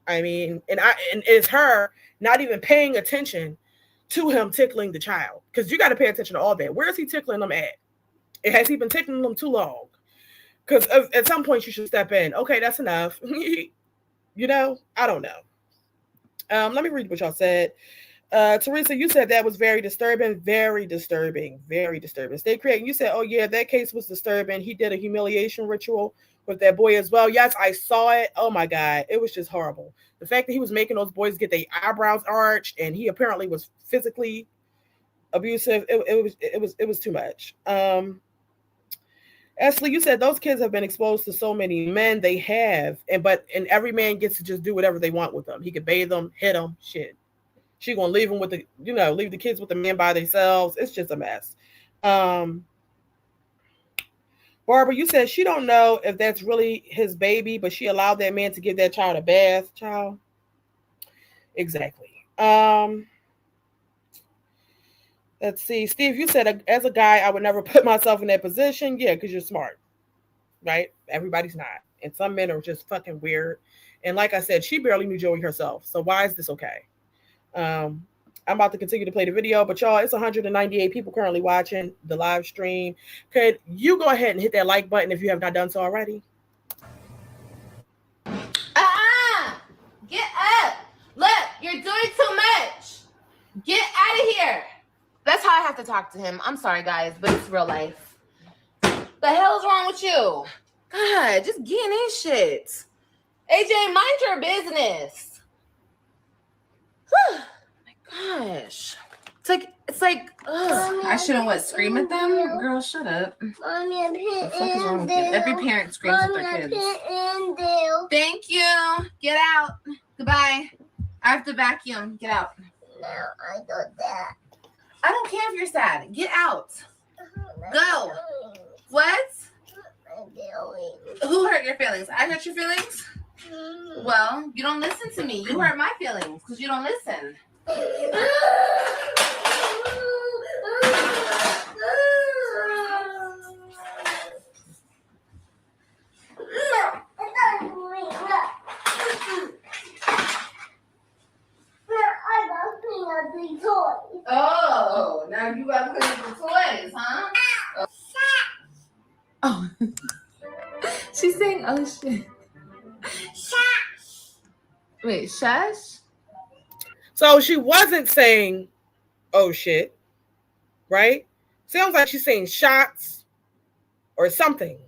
I mean, and it's her not even paying attention to him tickling the child, because you got to pay attention to all that. Where is he tickling them at? Has he been tickling them too long? Because at some point you should step in. Okay, that's enough. I don't know. Let me read what y'all said. Teresa, you said that was very disturbing. Very disturbing. Very disturbing. Stay creating. You said, oh, yeah, that case was disturbing. He did a humiliation ritual with that boy as well. Yes, I saw it. Oh, my God. It was just horrible. The fact that he was making those boys get their eyebrows arched, and he apparently was physically abusive. It was too much. Ashley, you said those kids have been exposed to so many men. They have, and every man gets to just do whatever they want with them. He could bathe them, hit them, shit. She gonna leave them with leave the kids with the men by themselves. It's just a mess. Barbara, you said she don't know if that's really his baby, but she allowed that man to give that child a bath. Child, exactly. Let's see. Steve, you said, as a guy, I would never put myself in that position. Yeah, because you're smart, right? Everybody's not. And some men are just fucking weird. And like I said, she barely knew Joey herself. So why is this okay? I'm about to continue to play the video. But y'all, it's 198 people currently watching the live stream. Could you go ahead and hit that like button if you have not done so already? Get up. Look, you're doing too much. Get out of here. That's how I have to talk to him. I'm sorry, guys, but it's real life. The hell's wrong with you? God, just getting in shit. AJ, mind your business. Whew. Oh my gosh. It's like, ugh. I shouldn't scream at them? Girl, shut up. Mommy, What the fuck is wrong with you? Every parent screams at their kids. Thank you. Get out. Goodbye. I have to vacuum. Get out. No, I got that. I don't care if you're sad. Get out. Go. What? Who hurt your feelings? I hurt your feelings? Well, you don't listen to me. You hurt my feelings because you don't listen. Oh, now you got to play with the toys, huh? Oh. She's saying, oh, shit. Shush. Wait, shush? So she wasn't saying, oh, shit, right? Sounds like she's saying shots or something.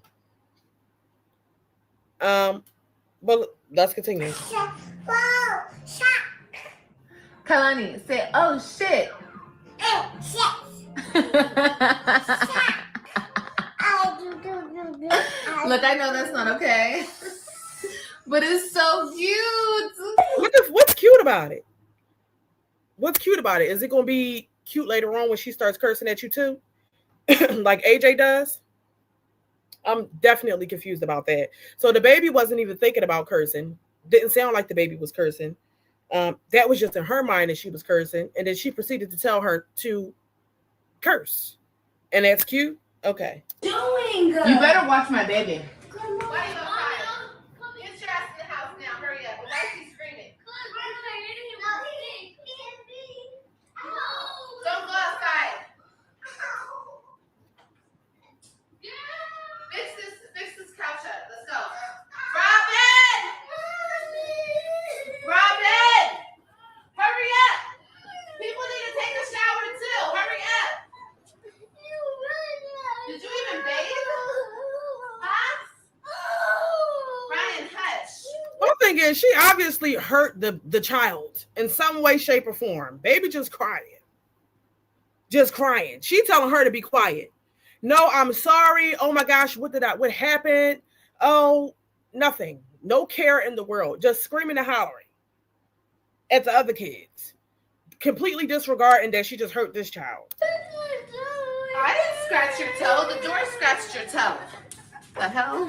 But let's continue. Kalani, say, oh, shit. Oh, shit. Look, I know that's not okay. But it's so about it. Is it going to be cute later on when she starts cursing at you too? Like AJ does? I'm definitely confused about that. So the baby wasn't even thinking about cursing. Didn't sound like the baby was cursing. That was just in her mind that she was cursing. And then she proceeded to tell her to curse. And that's cute? Okay. You better watch my baby. Why are you outside? Get your ass in the house now. Hurry up. Why is she screaming? Don't go outside. Fix this couch up. Let's go. Robin! Robin! Hurry up! People need to take a shower too. Hurry up! Did you even bathe? Huh? Ryan, hush. My thing is, she obviously hurt the child in some way, shape, or form. Baby just crying. Just crying. She telling her to be quiet. No, I'm sorry. Oh my gosh, what happened? Oh, nothing. No care in the world. Just screaming and hollering at the other kids. Completely disregarding that she just hurt this child. I didn't scratch your toe. The door scratched your toe. The hell?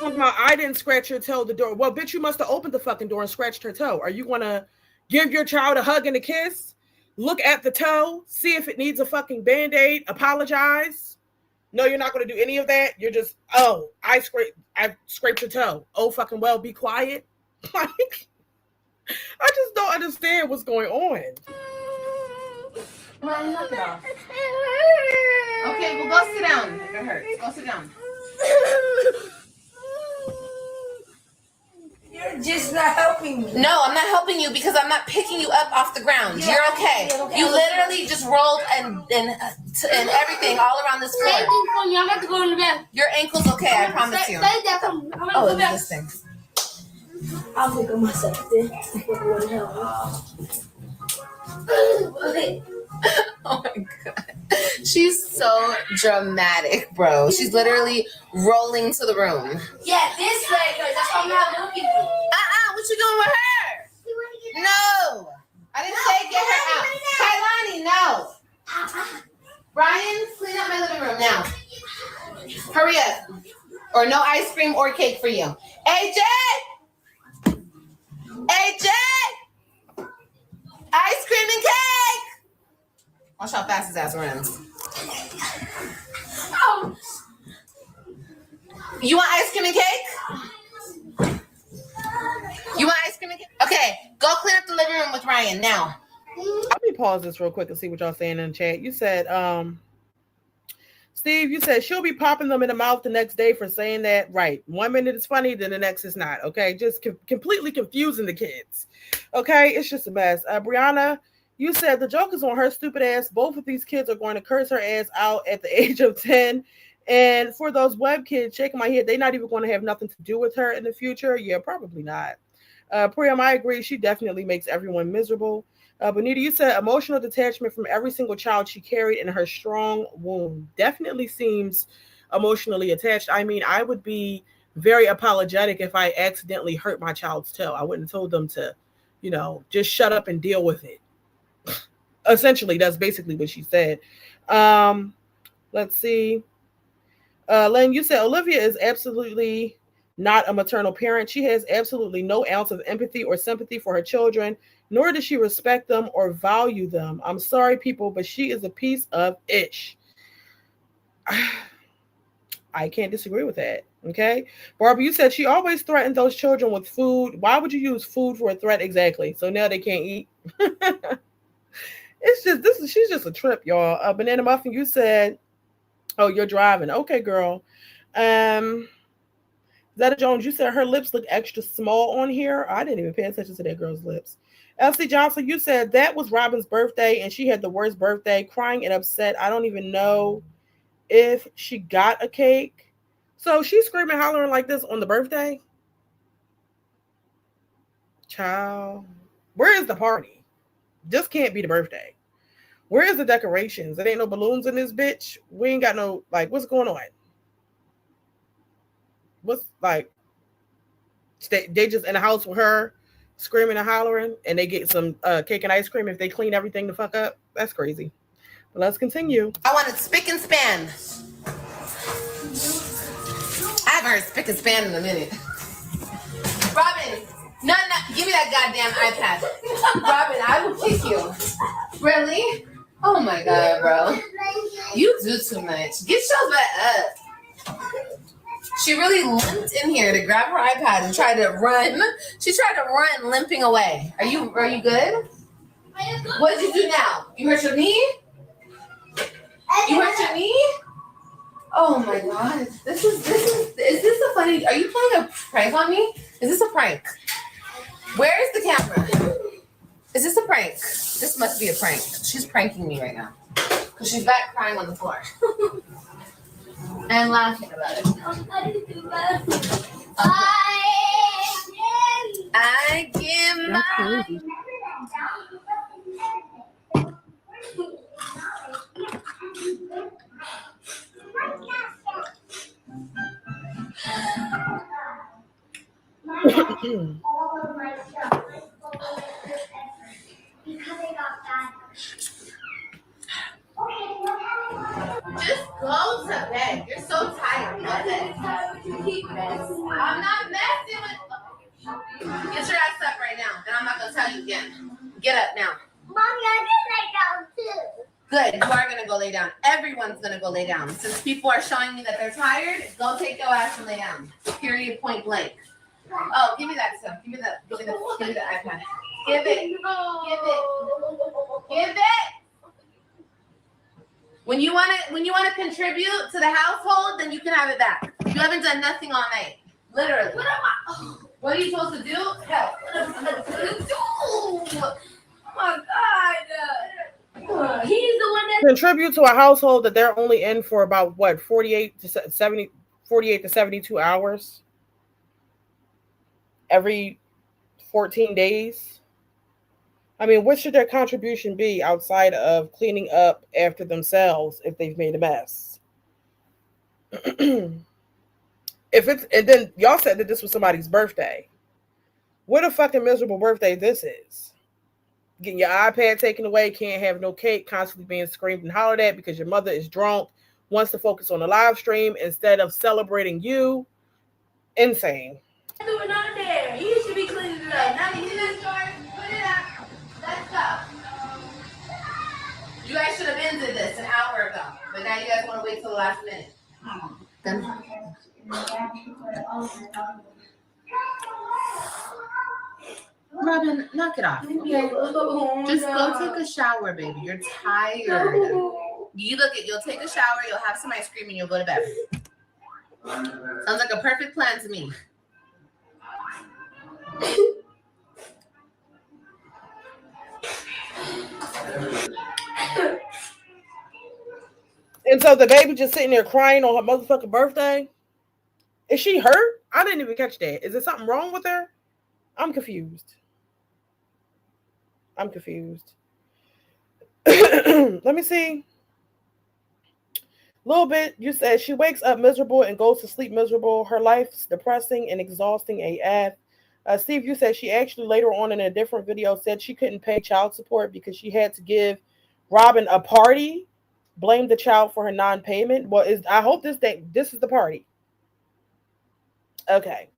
I didn't scratch your toe, the door. Well, bitch, you must have opened the fucking door and scratched her toe. Are you going to give your child a hug and a kiss? Look at the toe, see if it needs a fucking Band-Aid, apologize. No, you're not going to do any of that. You're just, oh, I scraped your toe. Oh, fucking well, be quiet. Like, I just don't understand what's going on. Well, knock it off. Okay, well, go sit down. If it hurts, go sit down. You're just not helping me. No, I'm not helping you because I'm not picking you up off the ground. Yeah, you're okay. You literally just rolled and everything all around this floor. I'm about to go in the bath. Your ankle's okay, I promise you. Oh, it's this thing. I'll pick up myself then. Okay. Oh my god. She's so dramatic, bro. She's literally rolling to the room. Yeah, this way, because that's why I'm not looking for you. What you doing with her? No. I didn't say get her out. Kailani, no. Brian, clean up my living room now. Hurry up. Or no ice cream or cake for you. AJ! AJ! Ice cream and cake! Watch how fast his ass runs. Oh. You want ice cream and cake? You want ice cream and cake? Okay, go clean up the living room with Ryan now. Let me pause this real quick and see what y'all saying in the chat. You said, Steve, you said she'll be popping them in the mouth the next day for saying that. Right. 1 minute is funny, then the next is not. Okay. Just completely confusing the kids. Okay. It's just a mess. Brianna, you said the joke is on her stupid ass. Both of these kids are going to curse her ass out at the age of 10. And for those web kids, shaking my head, they're not even going to have nothing to do with her in the future. Yeah, probably not. Priam, I agree. She definitely makes everyone miserable. Bonita, you said emotional detachment from every single child she carried in her strong womb. Definitely seems emotionally attached. I mean, I would be very apologetic if I accidentally hurt my child's toe. I wouldn't have told them to, just shut up and deal with it. Essentially, that's basically what she said. Let's see. Len, you said Olivia is absolutely not a maternal parent. She has absolutely no ounce of empathy or sympathy for her children, nor does she respect them or value them. I'm sorry, people, but she is a piece of ish. I can't disagree with that. Okay. Barbara, you said she always threatened those children with food. Why would you use food for a threat exactly? So now they can't eat. She's just a trip, y'all. Banana Muffin, you said, oh, you're driving. Okay, girl. Zetta Jones, you said her lips look extra small on here. I didn't even pay attention to that girl's lips. Elsie Johnson, you said that was Robin's birthday and she had the worst birthday, crying and upset. I don't even know if she got a cake. So she's screaming, hollering like this on the birthday? Child, where is the party? This can't be the birthday. Where is the decorations? There ain't no balloons in this bitch. We ain't got no, what's going on? What's they just in the house with her screaming and hollering, and they get some cake and ice cream if they clean everything the fuck up. That's crazy. But let's continue. I want it spick and span. I haven't heard spick and span in a minute. Robin, no, give me that goddamn iPad. Robin, I will kick you. Really? Oh my god, bro. You do too much. Get your butt up. She really limped in here to grab her iPad and try to run. She tried to run limping away. Are you good? What did you do now? You hurt your knee? You hurt your knee? Oh my god. Is this a funny, are you playing a prank on me? Is this a prank? Where is the camera? Is this a prank? This must be a prank. She's pranking me right now. Because she's back crying on the floor. And laughing about it. I give my... Just go to bed. You're so tired. Go to bed. I'm not messing with. Get your ass up right now. And I'm not gonna tell you again. Get up now. Mommy, I can lay down too. Good. You are gonna go lay down. Everyone's gonna go lay down. Since people are showing me that they're tired, go take your ass and lay down. Period. Point blank. Oh, give me that stuff. Give me the iPad. Give it. Give it. When you wanna contribute to the household, then you can have it back. You haven't done nothing all night. Literally. What are you supposed to do? Help. Oh my God. He's the one that Contribute to a household that they're only in for about what, 48 to 72 hours every 14 days. I mean, what should their contribution be outside of cleaning up after themselves if they've made a mess? And then y'all said that this was somebody's birthday. What a fucking miserable birthday this is. Getting your iPad taken away, can't have no cake, constantly being screamed and hollered at because your mother is drunk, wants to focus on the live stream instead of celebrating you. Insane. doing on there. You should be cleaning it up. Now you just start put it out. Let's go. You guys should have ended this an hour ago, but now you guys want to wait till the last minute. Robin, knock it off. Okay? Just go take a shower, baby. You're tired. You'll take a shower, you'll have some ice cream, and you'll go to bed. Sounds like a perfect plan to me. And so the baby just sitting there crying on her motherfucking birthday. Is she hurt? I didn't even catch that. Is there something wrong with her? I'm confused. Let me see. A little bit. You said she wakes up miserable and goes to sleep miserable. Her life's depressing and exhausting AF. Steve, you said she actually later on in a different video said she couldn't pay child support because she had to give Robin a party. Blame the child for her non-payment. Well, I hope this is the party. Okay.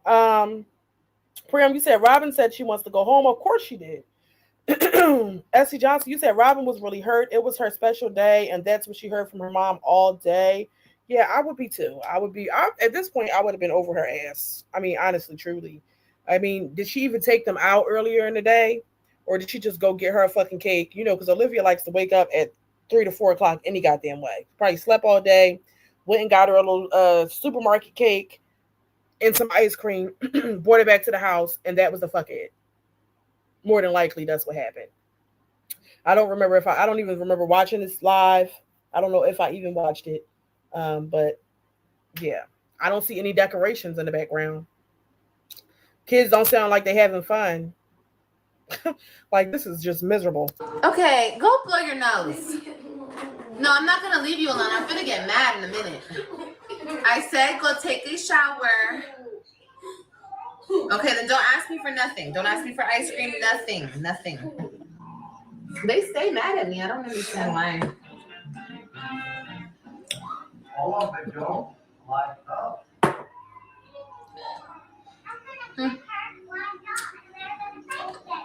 Priam, you said Robin said she wants to go home. Of course she did. Essie Johnson, you said Robin was really hurt. It was her special day, and that's what she heard from her mom all day. Yeah, I would be too. At this point, I would have been over her ass. I mean, honestly, truly. I mean, did she even take them out earlier in the day? Or did she just go get her a fucking cake? You know, because Olivia likes to wake up at 3 to 4 o'clock any goddamn way. Probably slept all day, went and got her a little supermarket cake and some ice cream, brought it back to the house, and that was the fuck it. More than likely, that's what happened. I don't even remember watching this live. I don't know if I even watched it. But yeah, I don't see any decorations in the background. Kids don't sound like they're having fun. Like, this is just miserable. Okay, go blow your nose. No, I'm not gonna leave you alone. I'm gonna get mad in a minute. I said go take a shower. Okay, then don't ask me for nothing. Don't ask me for ice cream. Nothing. Nothing. They stay mad at me. I don't understand why.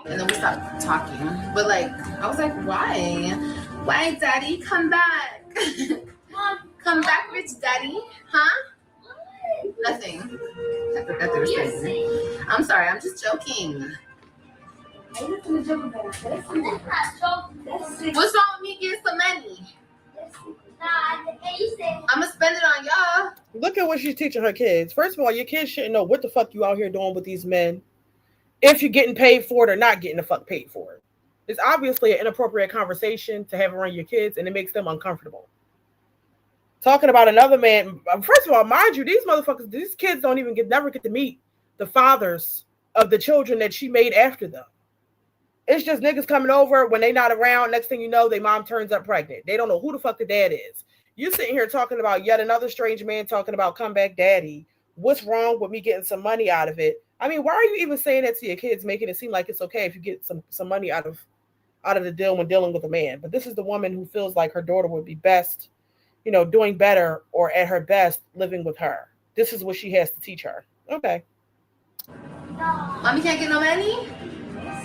And then we stopped talking. But like, I was like, why? Why, Daddy? Come back. Come back, rich Daddy. Huh? Nothing. I forgot they were saying. I'm sorry. I'm just joking. What's wrong with me getting some money? I'm gonna spend it on y'all. Look at what she's teaching her kids. First of all, your kids shouldn't know what the fuck you out here doing with these men. If you're getting paid for it or not getting the fuck paid for it. It's obviously an inappropriate conversation to have around your kids, and it makes them uncomfortable. Talking about another man. First of all, mind you, these motherfuckers, these kids don't even never get to meet the fathers of the children that she made after them. It's just niggas coming over when they not around. Next thing you know, their mom turns up pregnant. They don't know who the fuck the dad is. You sitting here talking about yet another strange man talking about comeback daddy. What's wrong with me getting some money out of it? I mean, why are you even saying that to your kids, making it seem like it's okay if you get some money out of the deal when dealing with a man? But this is the woman who feels like her daughter would be best, doing better or at her best living with her. This is what she has to teach her. Okay. Mommy can't get no money?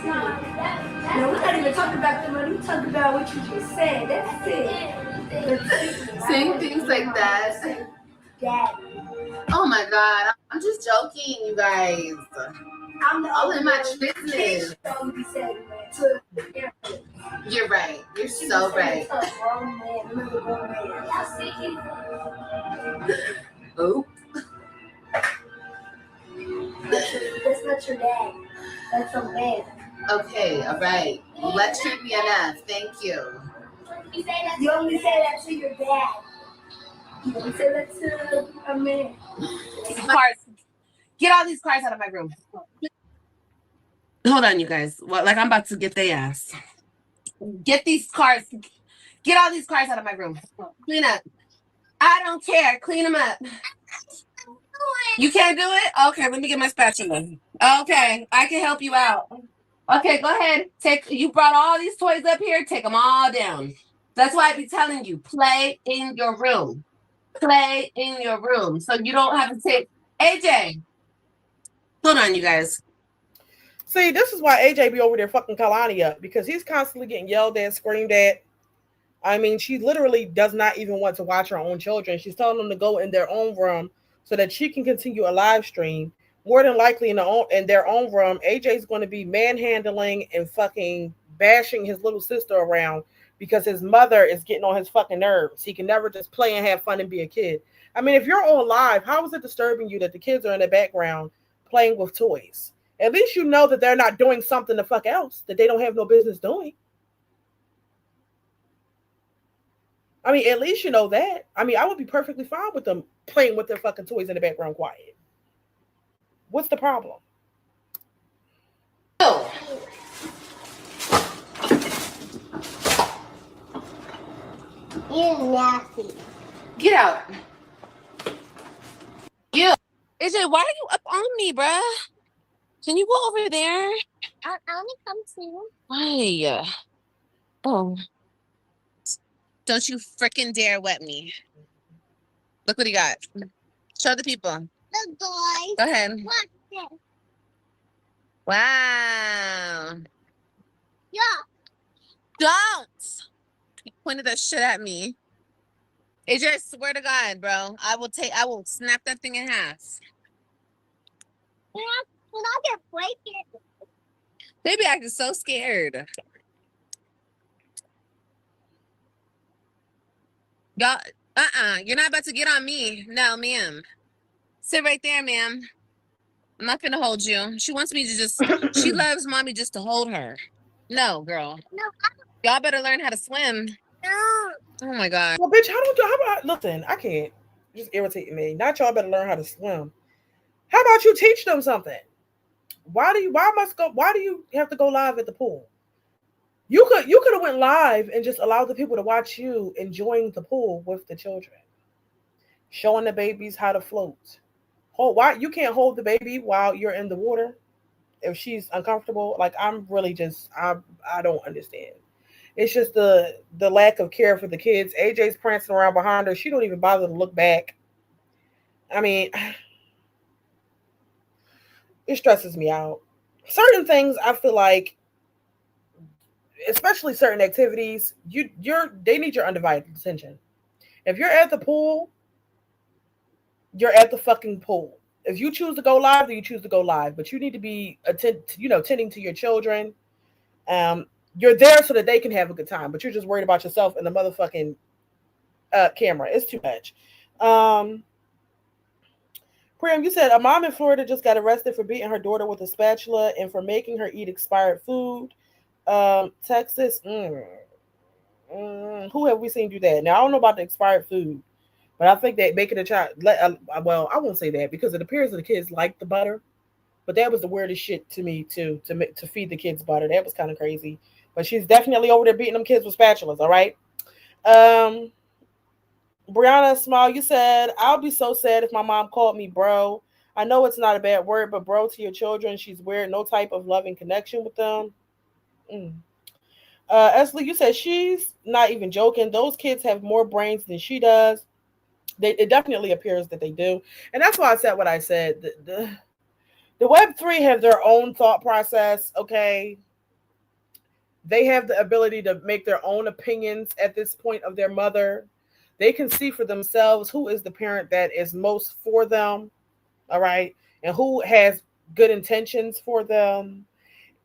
No, we're not even talking about the money. We're talking about what you just said. That's it. Saying things like that. Daddy. Oh my God. I'm just joking, you guys. I'm the all in my business. You're right. You're so right. Oh. That's not your dad. That's a man. Okay, all right. You lectured me enough. Thank you. You only say that to your dad. You only say that to a man. Cars. Get all these cars out of my room. Hold on, you guys. Well, like I'm about to get their ass. Get these cars. Get all these cars out of my room. Clean up. I don't care. Clean them up. You can't do it? Okay, let me get my spatula. Okay, I can help you out. Okay, go ahead. You brought all these toys up here. Take them all down. That's why I be telling you, play in your room. Play in your room. So you don't have to take AJ. Hold on, you guys. See, this is why AJ be over there fucking Kalani up, because he's constantly getting yelled at, screamed at. I mean, she literally does not even want to watch her own children. She's telling them to go in their own room so that she can continue a live stream. More than likely in their own room, AJ's going to be manhandling and fucking bashing his little sister around because his mother is getting on his fucking nerves. He can never just play and have fun and be a kid. I mean, if you're on live, how is it disturbing you that the kids are in the background playing with toys? At least you know that they're not doing something the fuck else that they don't have no business doing. I mean, at least you know that. I mean, I would be perfectly fine with them playing with their fucking toys in the background quiet. What's the problem? Oh. You're nasty. Get out. You. AJ, why are you up on me, bruh? Can you go over there? I only come to you. Why? Oh. Don't you freaking dare wet me. Look what he got. Show the people. The boy. Go ahead. Watch this. Wow. Yeah. Don't. He pointed that shit at me. AJ, I swear to God, bro. I will snap that thing in half. You're not gonna break it. They be acting so scared. Y'all, you're not about to get on me. No, ma'am. Sit right there, ma'am. I'm not gonna hold you. She wants me to just, she loves mommy just to hold her. No, girl. No. Y'all better learn how to swim. No. Oh my God. Well, bitch, how about, listen, I can't. Just irritating me. Not y'all better learn how to swim. How about you teach them something? Why do you have to go live at the pool? You could have went live and just allowed the people to watch you enjoying the pool with the children. Showing the babies how to float. why you can't hold the baby while you're in the water if she's uncomfortable. Like I'm really just I don't understand. It's just the lack of care for the kids. AJ's prancing around behind her. She don't even bother to look back. I mean, it stresses me out. Certain things I feel like, especially certain activities, they need your undivided attention. If you're at the pool, you're at the fucking pool. If you choose to go live, then you choose to go live. But you need to be tending to your children. Um, you're there so that they can have a good time, but you're just worried about yourself and the motherfucking camera. It's too much. Priam, you said a mom in Florida just got arrested for beating her daughter with a spatula and for making her eat expired food. Texas, who have we seen do that? Now I don't know about the expired food, but I think that making a child. Well, I won't say that because it appears that the kids like the butter, but that was the weirdest shit to me too. To feed the kids butter, that was kind of crazy. But she's definitely over there beating them kids with spatulas. All right. Brianna Smile, you said, I'll be so sad if my mom called me bro. I know it's not a bad word, but bro to your children, she's weird. No type of loving connection with them. Esley, you said she's not even joking. Those kids have more brains than she does. It definitely appears that they do. And that's why I said what I said. The Web3 have their own thought process, okay? They have the ability to make their own opinions at this point of their mother. They can see for themselves who is the parent that is most for them, all right, and who has good intentions for them.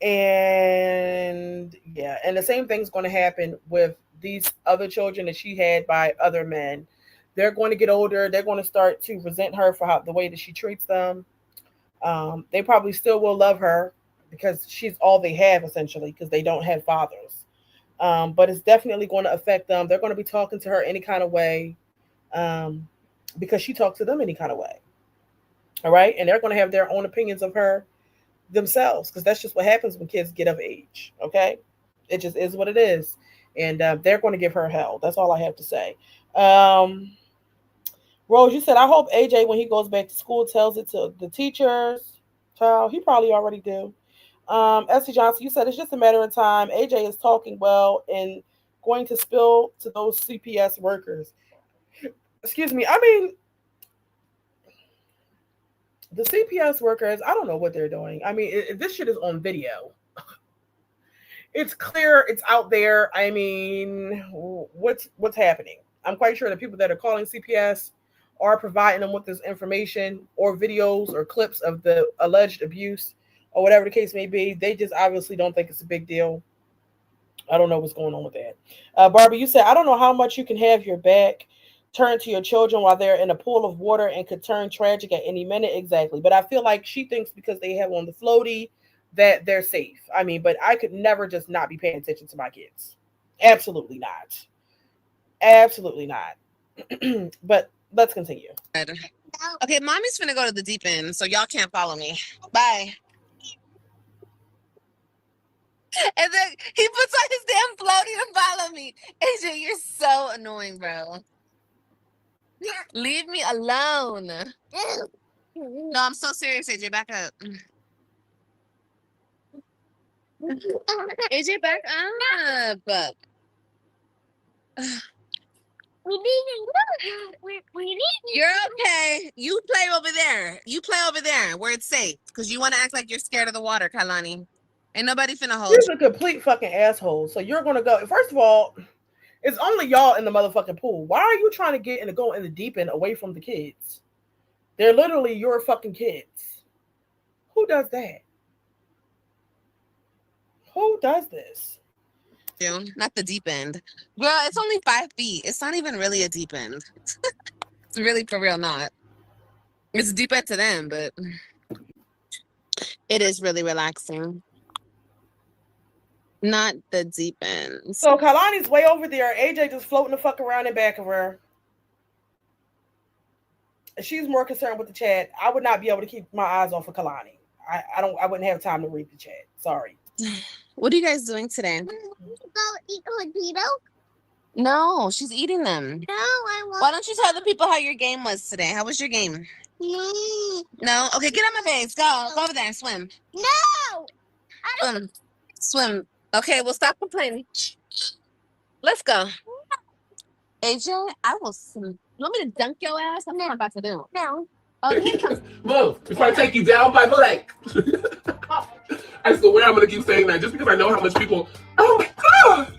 And yeah, and the same thing's going to happen with these other children that she had by other men. They're going to get older. They're going to start to resent her for the way that she treats them. They probably still will love her because she's all they have, essentially, because they don't have fathers. But it's definitely going to affect them. They're going to be talking to her any kind of way because she talks to them any kind of way. All right. And they're going to have their own opinions of her themselves because that's just what happens when kids get of age. Okay. It just is what it is. And they're going to give her hell. That's all I have to say. Rose, you said, I hope AJ, when he goes back to school, tells it to the teachers. Child, he probably already do. Essie Johnson, you said it's just a matter of time. AJ is talking well and going to spill to those CPS workers. Excuse me. I mean, the CPS workers, I don't know what they're doing. I mean, this shit is on video. It's clear. It's out there. I mean, what's happening? I'm quite sure the people that are calling CPS are providing them with this information or videos or clips of the alleged abuse or whatever the case may be. They just obviously don't think it's a big deal. I don't know what's going on with that. Barbie, you said, I don't know how much you can have your back turned to your children while they're in a pool of water and could turn tragic at any minute. Exactly. But I feel like she thinks because they have on the floaty that they're safe. I mean, but I could never just not be paying attention to my kids. Absolutely not. Absolutely not. But let's continue. Okay, mommy's finna go to the deep end, so y'all can't follow me. Bye. And then he puts on his damn floaty to follow me. AJ, you're so annoying, bro. Leave me alone. No, I'm so serious, AJ. Back up. AJ, back up. You're okay. You play over there. You play over there where it's safe because you want to act like you're scared of the water, Kalani. Ain't nobody finna hold You're a complete fucking asshole. So you're gonna go. First of all, it's only y'all in the motherfucking pool. Why are you trying to go in the deep end away from the kids? They're literally your fucking kids. Who does that? Who does this? Not the deep end. Girl, it's only 5 feet. It's not even really a deep end. It's really for real not. It's a deep end to them, but it is really relaxing. Not the deep end. So Kalani's way over there. AJ just floating the fuck around in back of her. She's more concerned with the chat. I would not be able to keep my eyes off of Kalani. I wouldn't have time to read the chat. Sorry. What are you guys doing today? Go eat potato? No, she's eating them. No, I want. Why don't you tell the people how your game was today? How was your game? No? Okay, get on my face. Go over there and swim. No. Swim. Okay, well, stop complaining. Let's go. AJ, I will swim. You want me to dunk your ass? That's what I'm about to do. No. Oh, here comes. Move before I take you down by the leg. I swear I'm gonna keep saying that just because I know how much people. Oh my god!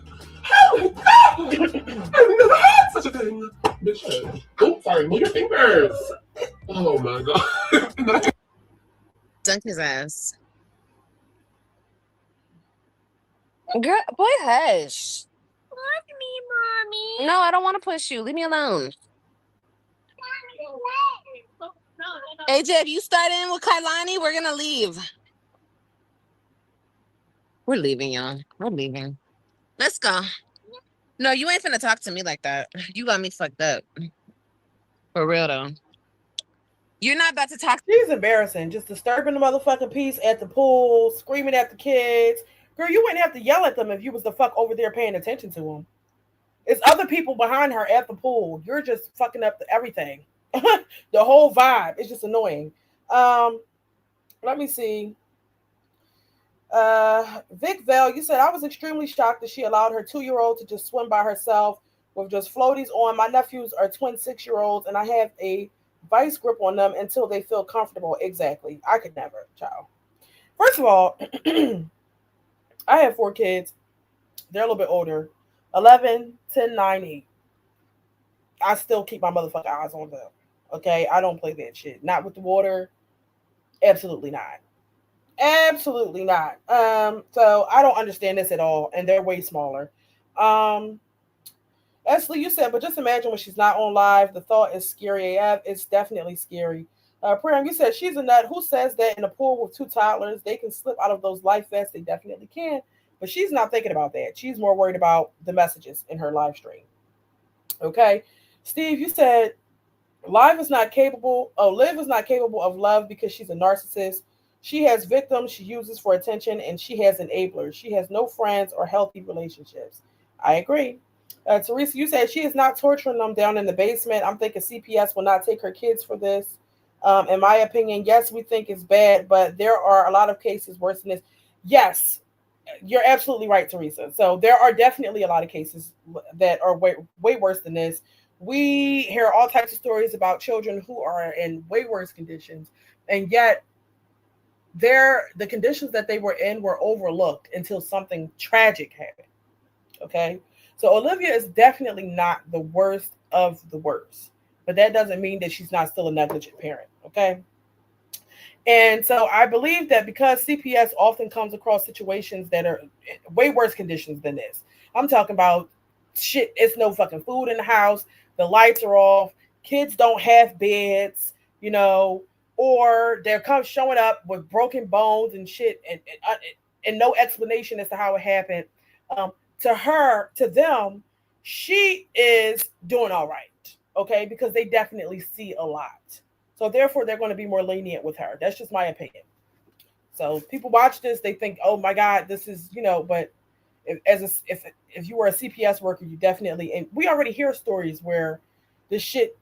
Oh my god! I've never had such a thing. Bitch. Oh, sorry. Move your fingers. Oh my god. Dunk his ass. Girl, boy, hush. Push me, mommy. No, I don't want to push you. Leave me alone. AJ, if you start in with Kailani, we're gonna leave. We're leaving, y'all. We're leaving. Let's go. No, you ain't finna talk to me like that. You got me fucked up. For real though. You're not about to talk. She's embarrassing. Just disturbing the motherfucking peace at the pool, screaming at the kids. Girl, you wouldn't have to yell at them if you was the fuck over there paying attention to them. It's other people behind her at the pool. You're just fucking up everything. The whole vibe. It's just annoying. Let me see. Vic Vale, you said I was extremely shocked that she allowed her 2-year-old to just swim by herself with just floaties on. My nephews are twin 6-year-olds, and I have a vice grip on them until they feel comfortable. Exactly. I could never, child. First of all, I have 4 kids. They're a little bit older. 11, 10, 9, 8. I still keep my motherfucking eyes on them. Okay? I don't play that shit. Not with the water. Absolutely not. Absolutely not. So I don't understand this at all. And they're way smaller. Esley, you said, but just imagine when she's not on live. The thought is scary AF. It's definitely scary. Prem, you said she's a nut. Who says that in a pool with 2 toddlers, they can slip out of those life vests? They definitely can. But she's not thinking about that. She's more worried about the messages in her live stream. Okay. Steve, you said Liv is not capable of love because she's a narcissist. She has victims she uses for attention, and she has enablers. She has no friends or healthy relationships. I agree. Teresa, you said she is not torturing them down in the basement. I'm thinking CPS will not take her kids for this. In my opinion, yes, we think it's bad, but there are a lot of cases worse than this. Yes, you're absolutely right, Teresa. So there are definitely a lot of cases that are way worse than this. We hear all types of stories about children who are in way worse conditions, and yet the conditions that they were in were overlooked until something tragic happened. Okay, so Olivia is definitely not the worst of the worst, but that doesn't mean that she's not still a negligent parent. Okay. And so I believe that because CPS often comes across situations that are way worse conditions than this. I'm talking about shit. It's no fucking food in the house. The lights are off. Kids don't have beds, or they're showing up with broken bones and shit and no explanation as to how it happened. To them, she is doing all right. Okay. Because they definitely see a lot. So therefore, they're going to be more lenient with her. That's just my opinion. So people watch this, they think, "Oh my God, this is But if you were a CPS worker, you definitely, and we already hear stories where this shit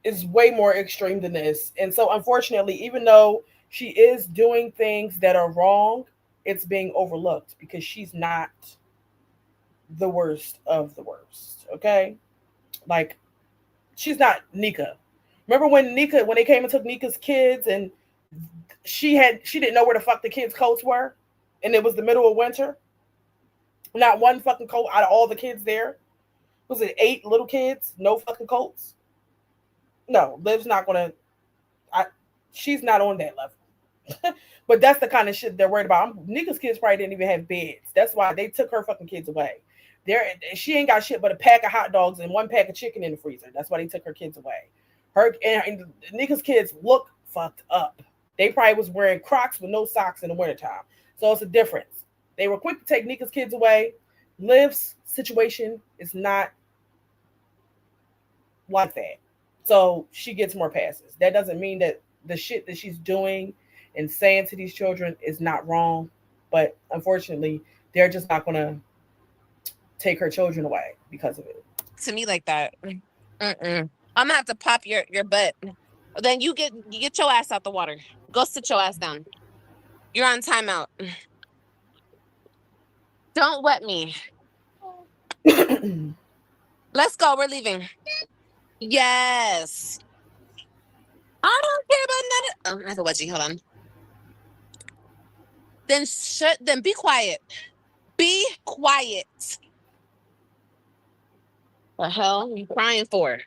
is way more extreme than this. And so, unfortunately, even though she is doing things that are wrong, it's being overlooked because she's not the worst of the worst. Okay, like she's not Nika. Remember when they came and took Nika's kids and she didn't know where the fuck the kids' coats were, and it was the middle of winter. Not one fucking coat out of all the kids there. Was it 8 little kids? No fucking coats. No, Liv's not gonna. She's not on that level. But that's the kind of shit they're worried about. Nika's kids probably didn't even have beds. That's why they took her fucking kids away. She ain't got shit but a pack of hot dogs and 1 pack of chicken in the freezer. That's why they took her kids away. Her and Nika's kids look fucked up. They probably was wearing Crocs with no socks in the wintertime. So it's a difference. They were quick to take Nika's kids away. Liv's situation is not like that. So she gets more passes. That doesn't mean that the shit that she's doing and saying to these children is not wrong. But unfortunately, they're just not going to take her children away because of it. To me like that. I'm going to have to pop your butt. Then you get your ass out the water. Go sit your ass down. You're on timeout. Don't wet me. Let's go. We're leaving. Yes. I don't care about none of... Oh, I have a wedgie. Hold on. Then be quiet. Be quiet. The hell are you crying for?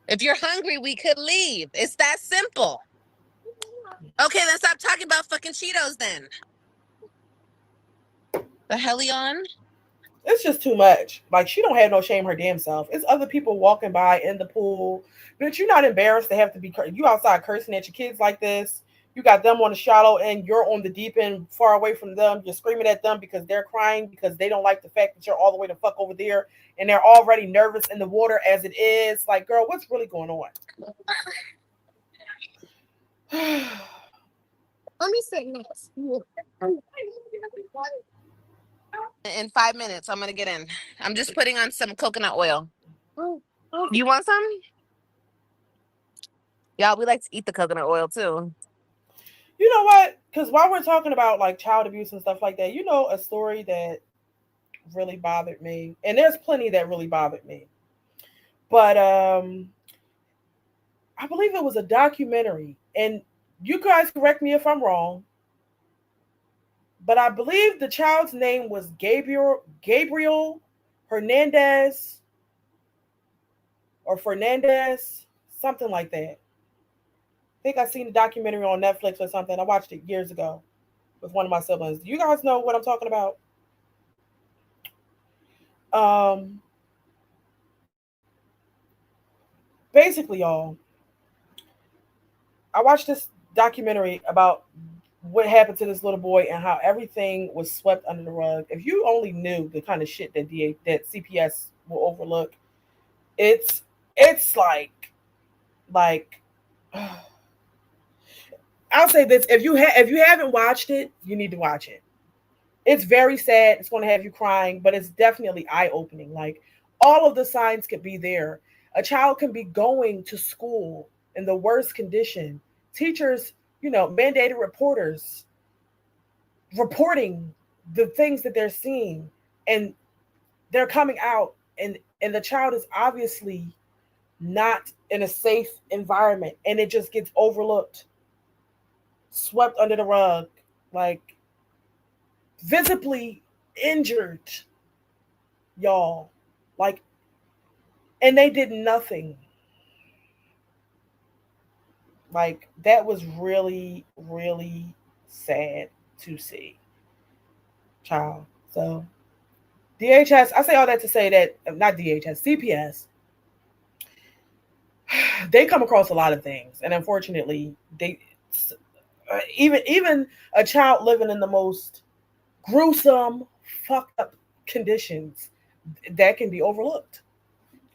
If you're hungry, we could leave. It's that simple. Okay, then stop talking about fucking Cheetos then. The hell, Leon? It's just too much. Like, she don't have no shame her damn self. It's other people walking by in the pool. But you're not embarrassed to have to be... You outside cursing at your kids like this. You got them on the shallow end. You're on the deep end, far away from them. You're screaming at them because they're crying because they don't like the fact that you're all the way the fuck over there. And they're already nervous in the water as it is. Like, girl, what's really going on? Let me sit next. In 5 minutes, I'm going to get in. I'm just putting on some coconut oil. You want some? Y'all, we like to eat the coconut oil too. You know what? Because while we're talking about like child abuse and stuff like that, you know, a story that really bothered me, and there's plenty that really bothered me, but I believe it was a documentary, and you guys correct me if I'm wrong, but I believe the child's name was Gabriel Hernandez or Fernandez, something like that. I think I seen the documentary on Netflix or something. I watched it years ago with one of my siblings. Do you guys know what I'm talking about? Basically, y'all, I watched this documentary about what happened to this little boy and how everything was swept under the rug. If you only knew the kind of shit that CPS will overlook, it's like I'll say this: if you haven't watched it, you need to watch it. It's very sad. It's going to have you crying, but it's definitely eye-opening. Like, all of the signs could be there. A child can be going to school in the worst condition. Teachers, mandated reporters reporting the things that they're seeing, and they're coming out, and the child is obviously not in a safe environment, and it just gets overlooked, swept under the rug, like visibly injured, y'all, like, and they did nothing. Like, that was really, really sad to see, child. So DHS, I say all that to say that, not DHS, CPS, they come across a lot of things, and unfortunately, they even a child living in the most gruesome, fucked up conditions, that can be overlooked.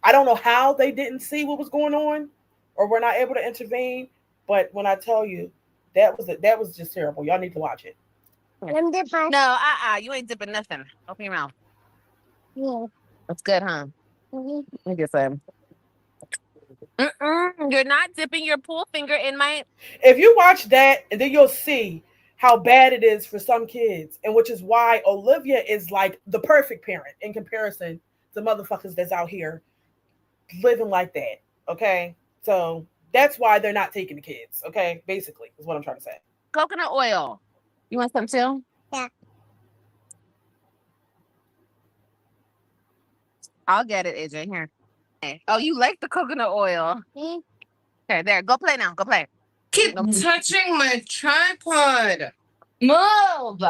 I don't know how they didn't see what was going on, or were not able to intervene. But when I tell you, that was just terrible. Y'all need to watch it. No, you ain't dipping nothing. Open your mouth. Yeah. That's good, huh? Mm-hmm. Let me get some. You're not dipping your pool finger in my... If you watch that, and then you'll see how bad it is for some kids, and which is why Olivia is like the perfect parent in comparison to motherfuckers that's out here living like that. Okay, so that's why they're not taking the kids. Okay, basically is what I'm trying to say. Coconut oil. You want some too? Yeah. I'll get it, AJ. Here. Oh, you like the coconut oil? Mm-hmm. Okay, there. Go play now. Go play. Keep touching my tripod. Move.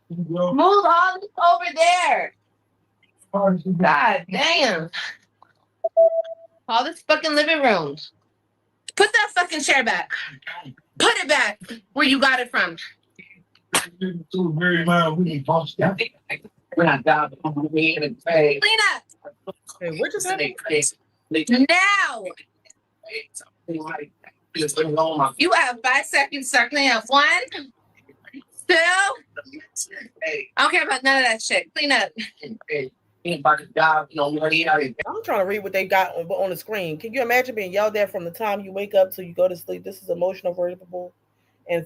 Move all this over there. God damn. All this fucking living room. Put that fucking chair back. Put it back where you got it from. Clean up. Hey, what just happened? Now. You have 5 seconds to clean up. 1, 2. I don't care about none of that shit. Clean up. I'm trying to read what they got on the screen. Can you imagine being yelled at from the time you wake up till you go to sleep? This is emotional, verbal, and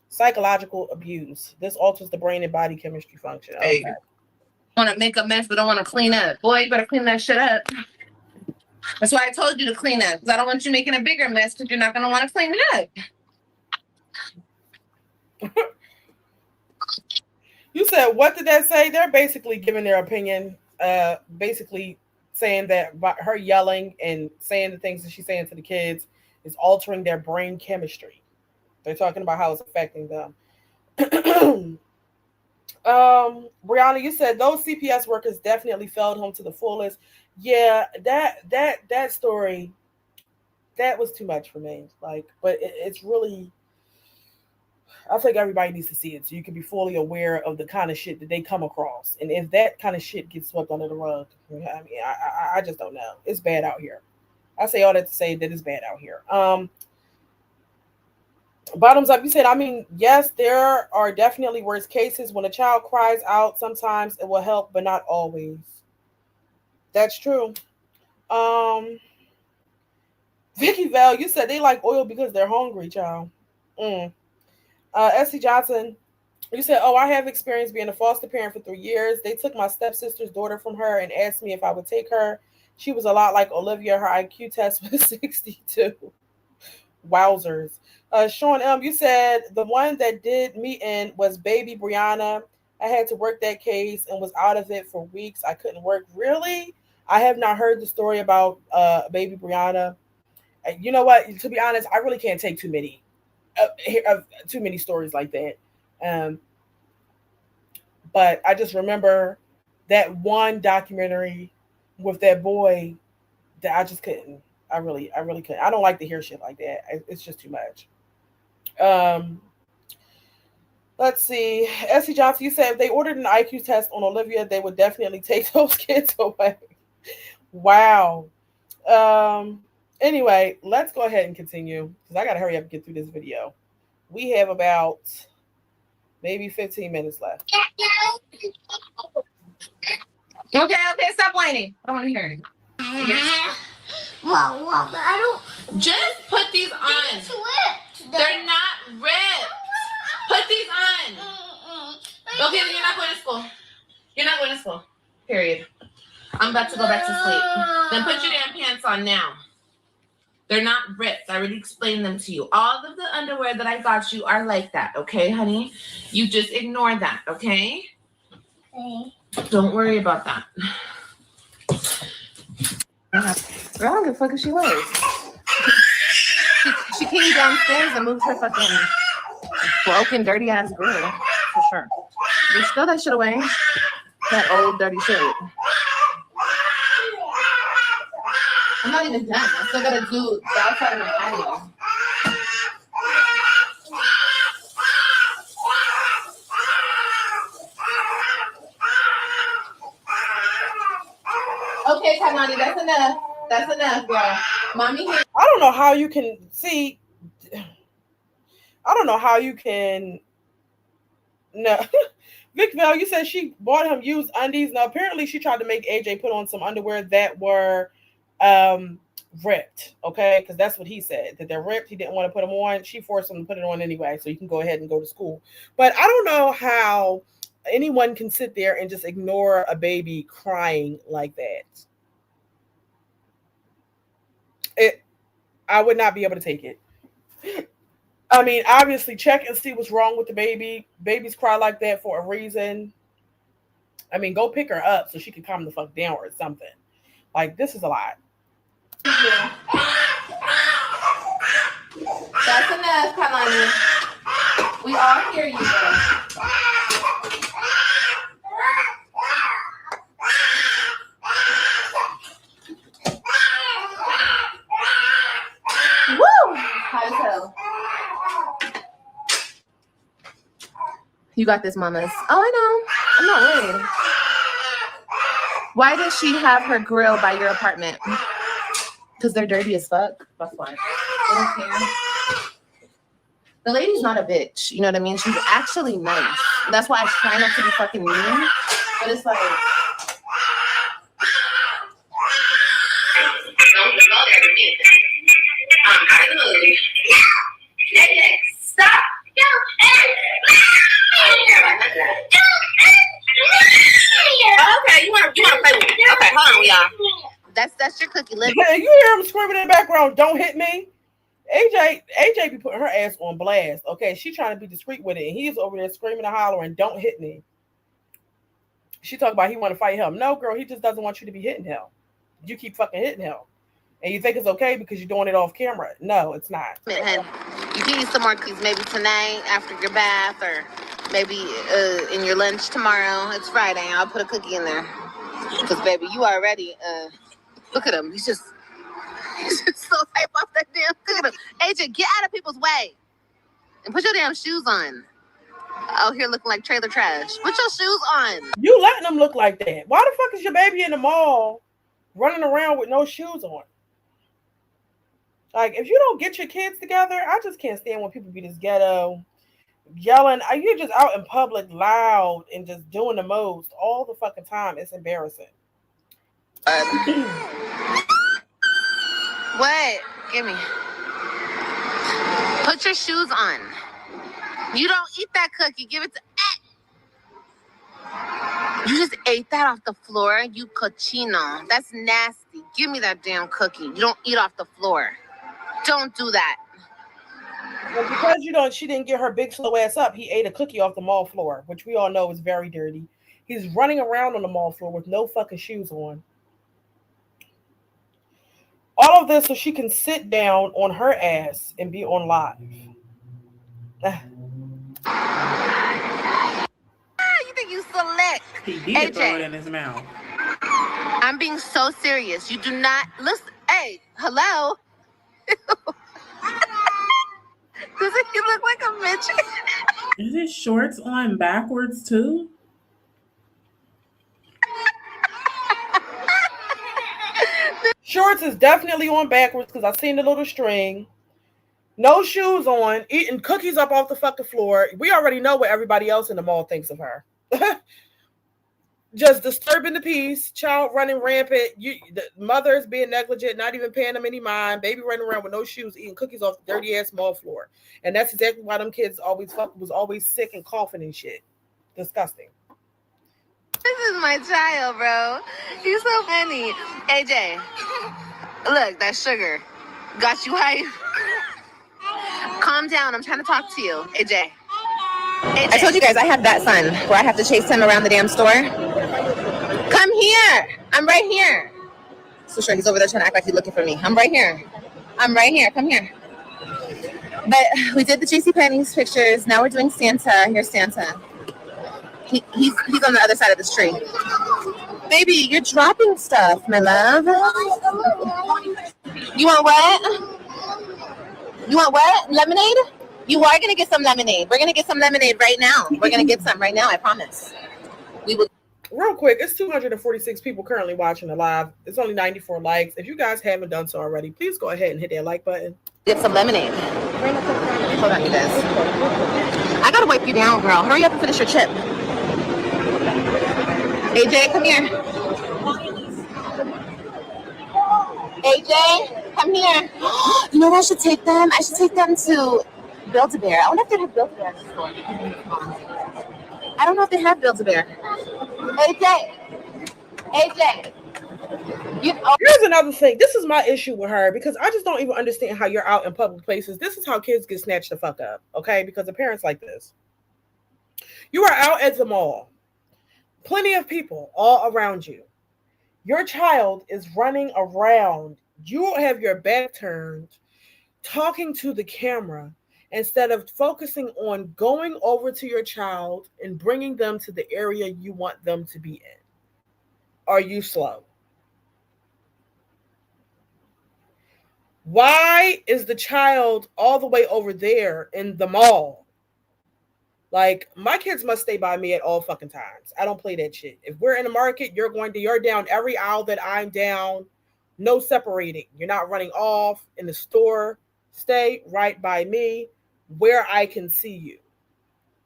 psychological abuse. This alters the brain and body chemistry function. Okay. Hey. Want to make a mess, but don't want to clean up. Boy, you better clean that shit up. That's why I told you to clean up, because I don't want you making a bigger mess because you're not going to want to clean it up. You said, what did that say? They're basically giving their opinion, basically saying that by her yelling and saying the things that she's saying to the kids is altering their brain chemistry. They're talking about how it's affecting them. Brianna, you said those CPS workers definitely failed home to the fullest. Yeah, that story, that was too much for me. Like, but it's really, I think everybody needs to see it so you can be fully aware of the kind of shit that they come across. And if that kind of shit gets swept under the rug, I mean, I just don't know. It's bad out here. I say all that to say that it's bad out here. Bottoms up, you said, I mean, yes, there are definitely worse cases. When a child cries out, sometimes it will help, but not always. That's true. Vicky Val, you said they like oil because they're hungry, child. S.C. Johnson, you said, oh, I have experience being a foster parent for 3 years. They took my stepsister's daughter from her and asked me if I would take her. She was a lot like Olivia. Her IQ test was 62. Wowzers. Sean M., you said the one that did me in was baby Brianna. I had to work that case and was out of it for weeks. I couldn't work. Really? I have not heard the story about baby Brianna. You know what? To be honest, I really can't take too many stories like that. But I just remember that one documentary with that boy that I just couldn't. I really couldn't. I don't like to hear shit like that. It's just too much. Let's see. S.C. Johnson, you said if they ordered an IQ test on Olivia, they would definitely take those kids away. Wow. Anyway, let's go ahead and continue because I got to hurry up and get through this video. We have about maybe 15 minutes left. Okay, stop whining. I don't want to hear it. Well, I don't. Just put these on. They're not ripped. Put these on. Okay, then you're not going to school. You're not going to school. Period. I'm about to go back to sleep. Then put your damn pants on now. They're not ripped. I already explained them to you. All of the underwear that I got you are like that, okay, honey? You just ignore that, okay? Okay. Don't worry about that. I don't give a fuck if she was. She came downstairs and moved her fucking broken, dirty ass girl, for sure. Just throw that shit away. That old, dirty shit. I'm not even done. I still gotta do the outside of my patio. Okay, Kanani, that's enough. That's enough, girl. Mommy here. I don't know how you can see. I don't know how you can. No. Vic Val, you said she bought him used undies. Now, apparently she tried to make AJ put on some underwear that were ripped, okay? Because that's what he said, that they're ripped. He didn't want to put them on. She forced him to put it on anyway, so you can go ahead and go to school. But I don't know how anyone can sit there and just ignore a baby crying like that. I would not be able to take it. I mean, obviously, check and see what's wrong with the baby. Babies cry like that for a reason. I mean, go pick her up so she can calm the fuck down or something. Like, this is a lot. That's enough, Kalani. We all hear you, girl. Woo! High as hell. You got this, mamas. Oh, I know. I'm not worried. Why does she have her grill by your apartment? Because they're dirty as fuck. That's why. They don't care. The lady's not a bitch. You know what I mean? She's actually nice. That's why I try not to be fucking mean. But it's like, That's your cookie. Live. You hear him screaming in the background, don't hit me. AJ be putting her ass on blast. Okay, she trying to be discreet with it, and he's over there screaming and hollering, don't hit me. She talk about he want to fight him. No, girl, he just doesn't want you to be hitting him. You keep fucking hitting him. And you think it's okay because you're doing it off camera. No, it's not. You can eat some more cookies maybe tonight after your bath, or maybe in your lunch tomorrow. It's Friday. I'll put a cookie in there. Because, baby, you already, look at him. He's just so hype off that damn cookie. AJ, get out of people's way. And put your damn shoes on. Out here looking like trailer trash. Put your shoes on. You letting them look like that. Why the fuck is your baby in the mall running around with no shoes on? Like, if you don't get your kids together, I just can't stand when people be this ghetto, yelling. You're just out in public loud and just doing the most all the fucking time. It's embarrassing. What? Give me. Put your shoes on. You don't eat that cookie. Give it to... You just ate that off the floor. You cochino. That's nasty. Give me that damn cookie. You don't eat off the floor. Don't do that. Well, because she didn't get her big slow ass up, he ate a cookie off the mall floor, which we all know is very dirty. He's running around on the mall floor with no fucking shoes on. All of this so she can sit down on her ass and be on live. You think you select? He did throw it in his mouth. I'm being so serious. You do not listen. Hey, hello. Doesn't he look like a midget? Is his shorts on backwards too? Shorts is definitely on backwards because I seen the little string. No shoes on, eating cookies up off the fucking floor. We already know what everybody else in the mall thinks of her. Just disturbing the peace, child running rampant, the mother's being negligent, not even paying them any mind, baby running around with no shoes, eating cookies off the dirty ass mall floor. And that's exactly why them kids was always sick and coughing and shit. Disgusting. This is my child, bro. He's so funny. AJ, look, that sugar got you hype. Calm down. I'm trying to talk to you, AJ. I told you guys I have that son where I have to chase him around the damn store. Come here. I'm right here. So sure, he's over there trying to act like he's looking for me. I'm right here. Come here. But we did the JCPenney's pictures. Now we're doing Santa. Here's Santa. He's on the other side of this tree. Baby, you're dropping stuff, my love. You want what? Lemonade? You are going to get some lemonade. We're going to get some lemonade right now. We're going to get some right now, I promise. We will. Real quick, it's 246 people currently watching the live. It's only 94 likes. If you guys haven't done so already, please go ahead and hit that like button. Get some lemonade. Hold on, you guys. I got to wipe you down, girl. Hurry up and finish your chip. AJ, come here. AJ, come here. You know what I should take them? I should take them to Build-A-Bear. I wonder if they have Build-A-Bear in the store. I don't know if they have Build-A-Bear. AJ. Here's another thing. This is my issue with her because I just don't even understand how you're out in public places. This is how kids get snatched the fuck up, okay? Because of parents like this. You are out at the mall. Plenty of people all around you. Your child is running around. You have your back turned, talking to the camera instead of focusing on going over to your child and bringing them to the area you want them to be in. Are you slow? Why is the child all the way over there in the mall? Like, my kids must stay by me at all fucking times. I don't play that shit. If we're in the market, you're down every aisle that I'm down. No separating. You're not running off in the store. Stay right by me where I can see you.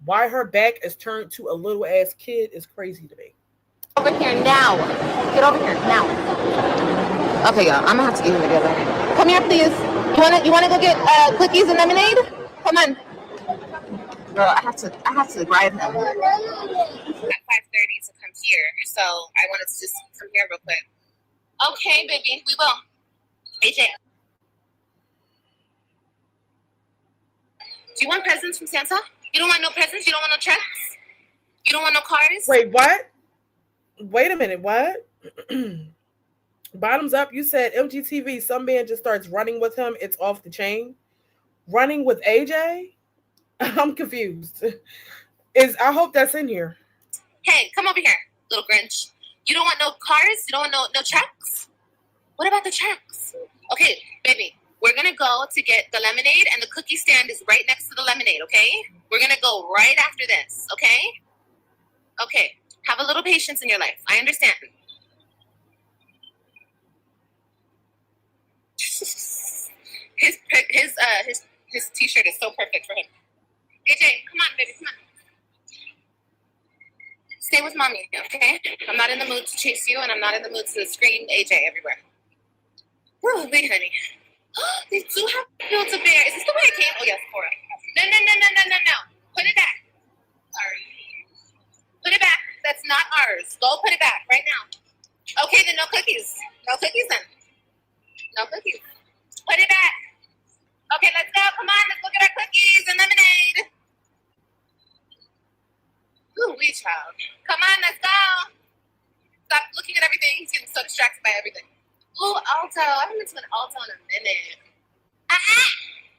Why her back is turned to a little ass kid is crazy to me. Over here now. Get over here now. Okay, y'all. I'm gonna have to get him together. Come here, please. You wanna go get cookies and lemonade? Come on. Girl, I have to drive him. At 5:30 to come here, so I wanted to just come here real quick. Okay, baby, we will. AJ. Do you want presents from Santa? You don't want no presents? You don't want no checks? You don't want no cars? Wait, what? Wait a minute, what? Bottoms up, you said MGTV, some man just starts running with him, it's off the chain. Running with AJ? I'm confused. I hope that's in here. Hey, come over here, little Grinch. You don't want no cars? You don't want no checks? What about the checks? Okay, baby, we're gonna go to get the lemonade, and the cookie stand is right next to the lemonade, okay? We're gonna go right after this, okay? Okay, have a little patience in your life. I understand. His t-shirt is so perfect for him. AJ, come on, baby, come on. Stay with mommy, okay? I'm not in the mood to chase you, and I'm not in the mood to scream AJ everywhere. Woo, wait, honey. They do have Build-A-Bear. Is this the way it came? Oh, yes, Cora. No. Put it back. Sorry. Put it back. That's not ours. Go put it back right now. Okay, then no cookies. No cookies then. No cookies. Put it back. Okay, let's go. Come on, let's go get our cookies and lemonade. Ooh, wee child. Come on, let's go. Stop looking at everything. He's getting so distracted by everything. Ooh, Alto. I haven't been to an Alto in a minute.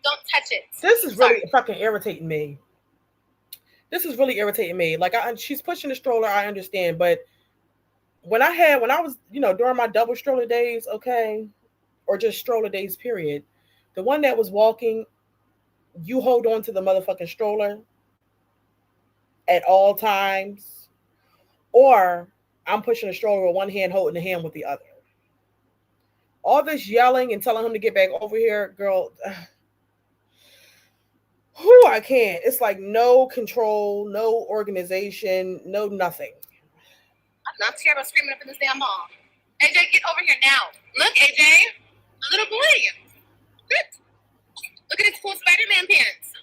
Don't touch it. This is really fucking irritating me. This is really irritating me. Like, she's pushing the stroller, I understand, but when I was, during my double stroller days, okay, or just stroller days, period, the one that was walking, you hold on to the motherfucking stroller at all times, or I'm pushing the stroller with one hand, holding the hand with the other. All this yelling and telling him to get back over here, girl, I can't. It's like no control, no organization, no nothing. I'm not scared about screaming up in this damn mall. AJ, get over here now. Look, AJ, a little boy. Look at his cool Spider-Man pants.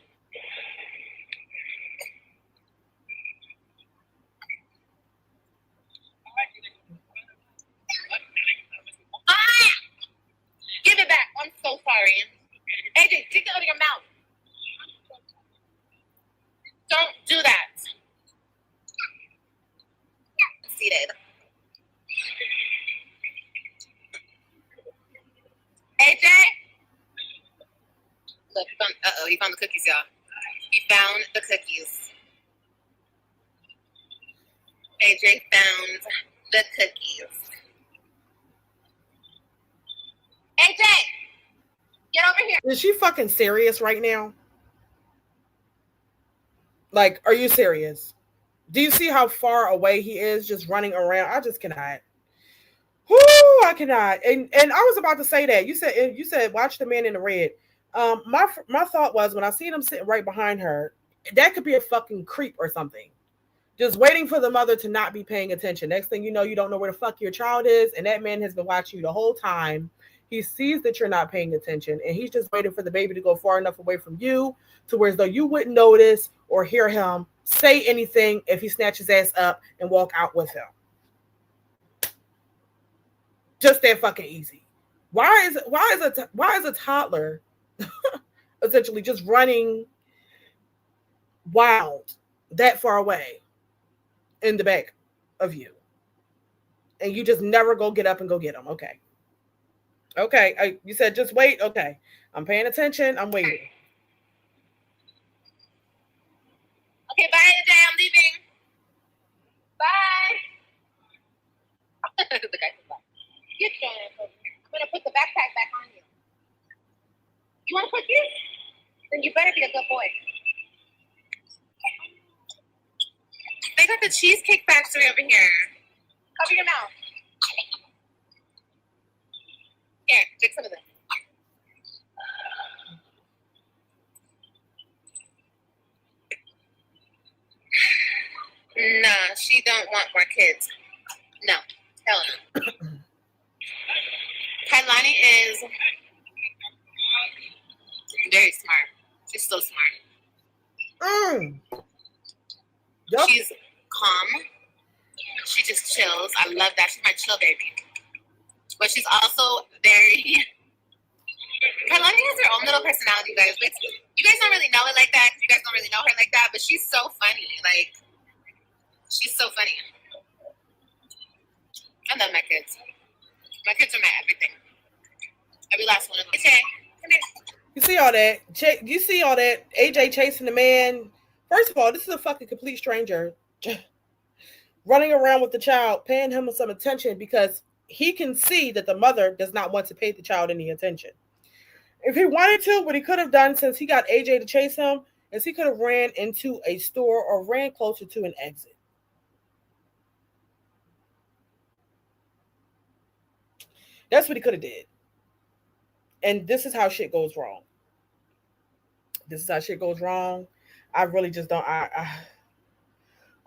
Give it back. I'm so sorry. AJ, take it out of your mouth. Don't do that. See that. AJ? Look, he found the cookies, y'all. He found the cookies. AJ found the cookies. AJ! Get over here. Is she fucking serious right now? Like, are you serious? Do you see how far away he is just running around? I just cannot. I cannot. And I was about to say that. You said watch the man in the red. My thought was, when I seen him sitting right behind her, that could be a fucking creep or something. Just waiting for the mother to not be paying attention. Next thing you know, you don't know where the fuck your child is, and that man has been watching you the whole time. He sees that you're not paying attention, and he's just waiting for the baby to go far enough away from you to where as though you wouldn't notice or hear him say anything if he snatches his ass up and walk out with him. Just that fucking easy. Why is a toddler essentially just running wild that far away in the back of you, and you just never go get up and go get him? Okay. You said just wait. Okay, I'm paying attention. I'm waiting. Okay, bye, AJ. I'm leaving. Bye. The guy comes back. Get your ass over here. I'm gonna put the backpack back on you. You want cookies? Then you better be a good boy. They got the Cheesecake Factory over here. Cover your mouth. Here, take some of this. Nah, she don't want more kids. No, hell no. Kailani is very smart. She's so smart. Yep. She's calm. She just chills. I love that. She's my chill baby. but she's also very. Kalani has her own little personality, guys. But you guys don't really know it like that because you guys don't really know her like that. But she's so funny. Like, she's so funny. I love my kids. My kids are my everything. Every last one of them. Okay, come here. You see all that? You see all that? AJ chasing the man. First of all, this is a fucking complete stranger running around with the child, paying him some attention because he can see that the mother does not want to pay the child any attention. If he wanted to, what he could have done since he got AJ to chase him is he could have ran into a store or ran closer to an exit. That's what he could have did. And this is how shit goes wrong. This is how shit goes wrong. I really just don't.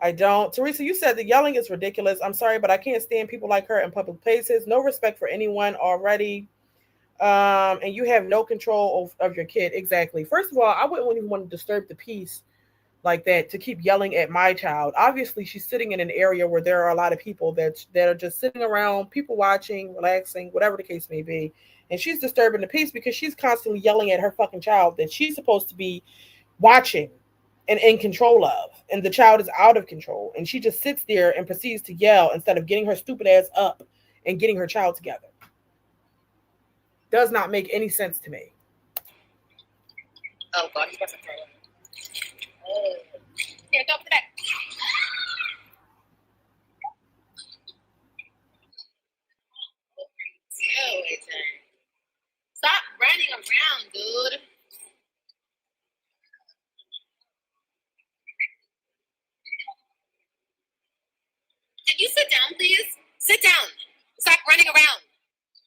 I don't. Teresa, you said the yelling is ridiculous. I'm sorry, but I can't stand people like her in public places. No respect for anyone already. And you have no control of your kid. Exactly. First of all, I wouldn't even want to disturb the peace like that to keep yelling at my child. Obviously, she's sitting in an area where there are a lot of people that are just sitting around, people watching, relaxing, whatever the case may be. And she's disturbing the peace because she's constantly yelling at her fucking child that she's supposed to be watching and in control of. And the child is out of control. And she just sits there and proceeds to yell instead of getting her stupid ass up and getting her child together. Does not make any sense to me. Oh, God, he doesn't throw it. Oh. Here, go up to that. Stop running around, dude. Can you sit down, please? Sit down. Stop running around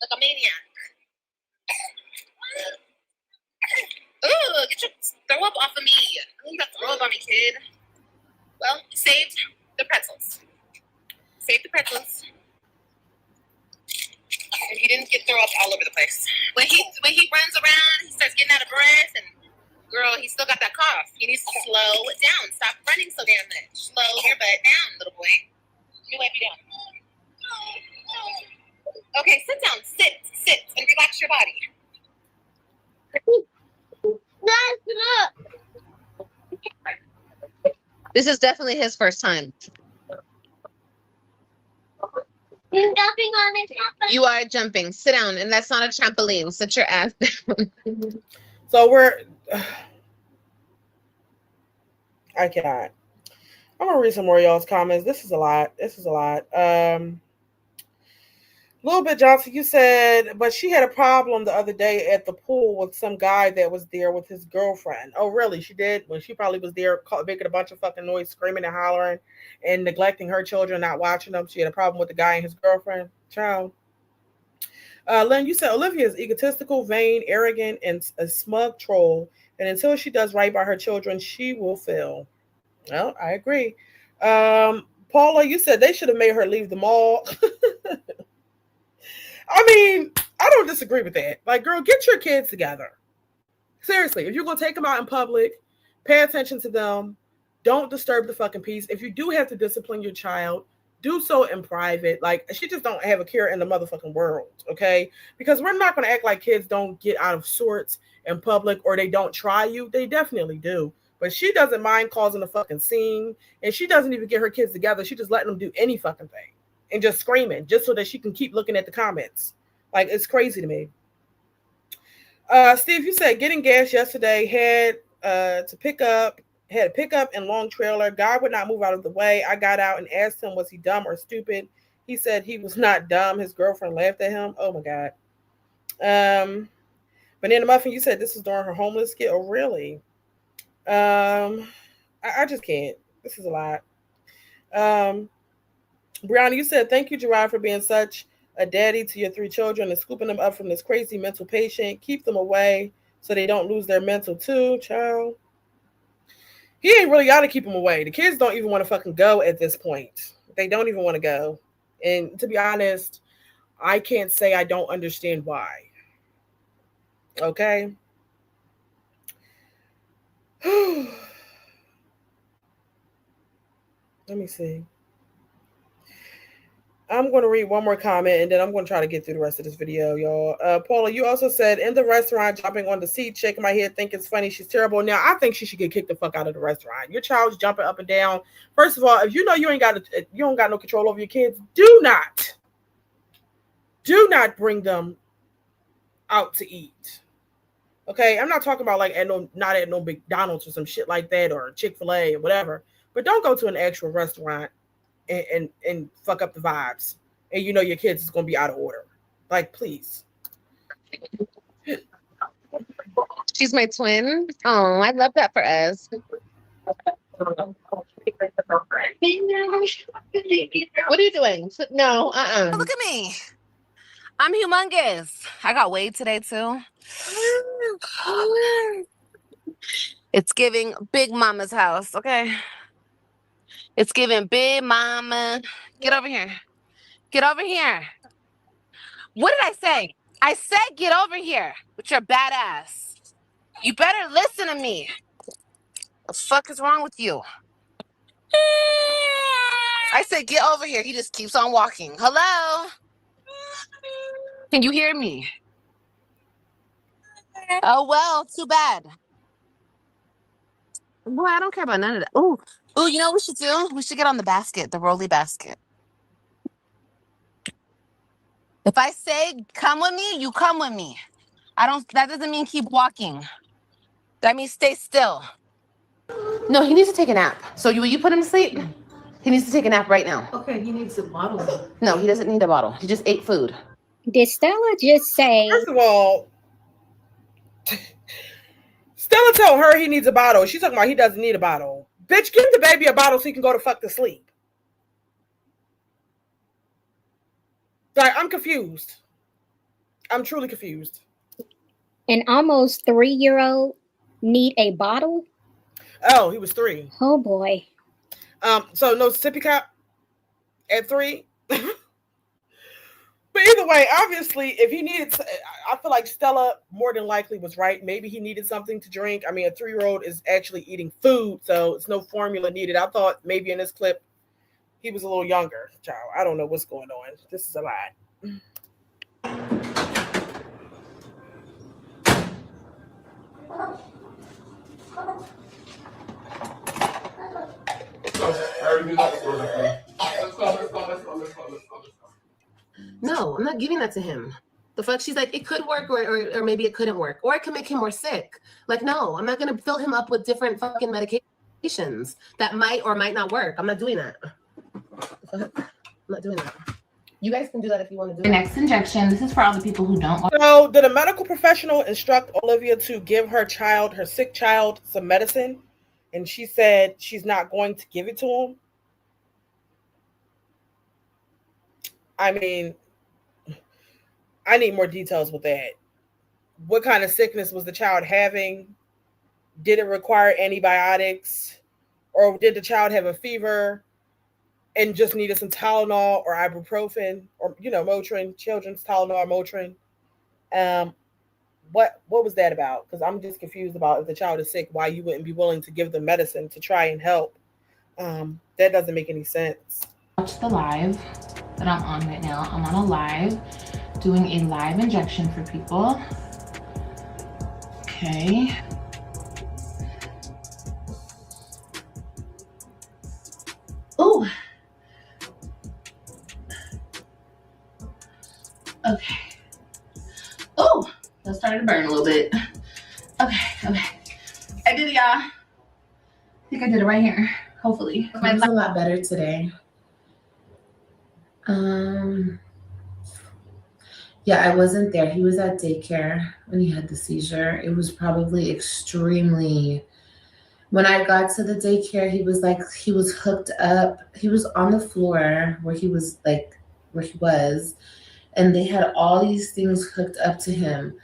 like a maniac. Ooh, get your throw up off of me. You got throw up on me, kid. Well, saved the pretzels. Save the pretzels. And he didn't get throw up all over the place. When he runs around, he starts getting out of breath, and girl, he still got that cough. He needs to slow it down. Stop running so damn much. Slow your butt down, little boy. You let me down. Okay, sit down. Sit, and relax your body. This is definitely his first time. You're jumping on a trampoline. You are jumping. Sit down, and that's not a trampoline. Sit your ass down. So I cannot. I'm gonna read some more of y'all's comments. This is a lot. Little bit Johnson, you said, but she had a problem the other day at the pool with some guy that was there with his girlfriend. Oh, really? She did? When she probably was there making a bunch of fucking noise, screaming and hollering and neglecting her children, not watching them. She had a problem with the guy and his girlfriend. Child. Lynn, you said Olivia is egotistical, vain, arrogant, and a smug troll. And until she does right by her children, she will fail. Well, I agree. Paula, you said they should have made her leave the mall. I mean, I don't disagree with that. Like, girl, get your kids together. Seriously, if you're going to take them out in public, pay attention to them. Don't disturb the fucking peace. If you do have to discipline your child, do so in private. Like, she just don't have a care in the motherfucking world, okay? Because we're not going to act like kids don't get out of sorts in public or they don't try you. They definitely do. But she doesn't mind causing a fucking scene, and she doesn't even get her kids together. She just letting them do any fucking thing and just screaming just so that she can keep looking at the comments. Like, it's crazy to me. Steve, you said getting gas yesterday, had a pickup and long trailer. Guy would not move out of the way. I got out and asked him, was he dumb or stupid? He said he was not dumb. His girlfriend laughed at him. Oh my God. Banana Muffin, you said this is during her homeless skit. Oh, really? I just can't. This is a lot. Brianna, you said, thank you, Gerard, for being such a daddy to your 3 children and scooping them up from this crazy mental patient. Keep them away so they don't lose their mental too, child. He ain't really got to keep them away. The kids don't even want to fucking go at this point. They don't even want to go. And to be honest, I can't say I don't understand why. Okay? Let me see. I'm going to read one more comment and then I'm going to try to get through the rest of this video, y'all. Paula, you also said in the restaurant, jumping on the seat, shaking my head, think it's funny. She's terrible. Now, I think she should get kicked the fuck out of the restaurant. Your child's jumping up and down. First of all, if you know you don't got no control over your kids, do not bring them out to eat. Okay, I'm not talking about like not at no McDonald's or some shit like that or Chick-fil-A or whatever. But don't go to an actual restaurant and fuck up the vibes. And you know your kids is gonna be out of order. Like, please. She's my twin. Oh, I love that for us. What are you doing? No, Look at me. I'm humongous. I got weighed today too. It's giving Big Mama's house, okay? It's giving Big Mama. Get over here. Get over here. What did I say? I said get over here with your bad ass. You better listen to me. What the fuck is wrong with you? I said get over here. He just keeps on walking. Hello? Can you hear me? Oh, well, too bad. Boy, I don't care about none of that. Ooh, you know what we should do? We should get on the basket, the rolly basket. If I say come with me, you come with me. That doesn't mean keep walking. That means stay still. No, he needs to take a nap. So will you put him to sleep? He needs to take a nap right now. Okay, he needs a bottle. No, he doesn't need a bottle. He just ate food. Did Stella just say? First of all, Stella told her he needs a bottle. She's talking about he doesn't need a bottle. Bitch, give the baby a bottle so he can go to fuck to sleep. Like, I'm confused. I'm truly confused. An almost 3-year-old need a bottle? Oh, he was 3. Oh boy. So no sippy cup at 3. But either way, obviously, if he needed, I feel like Stella more than likely was right. Maybe he needed something to drink. I mean, a 3-year-old is actually eating food, so it's no formula needed. I thought maybe in this clip he was a little younger. Child, I don't know what's going on. This is a lot. No, I'm not giving that to him. The fuck? She's like, it could work or maybe it couldn't work. Or it could make him more sick. Like, no, I'm not going to fill him up with different fucking medications that might or might not work. I'm not doing that. I'm not doing that. You guys can do that if you want to do it. The next injection, this is for all the people who don't want. So did a medical professional instruct Olivia to give her sick child, some medicine? And she said she's not going to give it to him? I mean, I need more details with that. What kind of sickness was the child having? Did it require antibiotics? Or did the child have a fever and just needed some Tylenol or ibuprofen or, Motrin, children's Tylenol or Motrin? What was that about? Because I'm just confused about if the child is sick, why you wouldn't be willing to give them medicine to try and help. That doesn't make any sense. Watch the live that I'm on right now. I'm on a live doing a live injection for people. Okay. Oh. Okay. Oh, that started to burn a little bit. Okay. I did it, y'all. I think I did it right here. Hopefully. Mine's a lot better today. Yeah, I wasn't there. He was at daycare when he had the seizure. It was probably extremely. When I got to the daycare, he was hooked up. He was on the floor where he was, and they had all these things hooked up to him.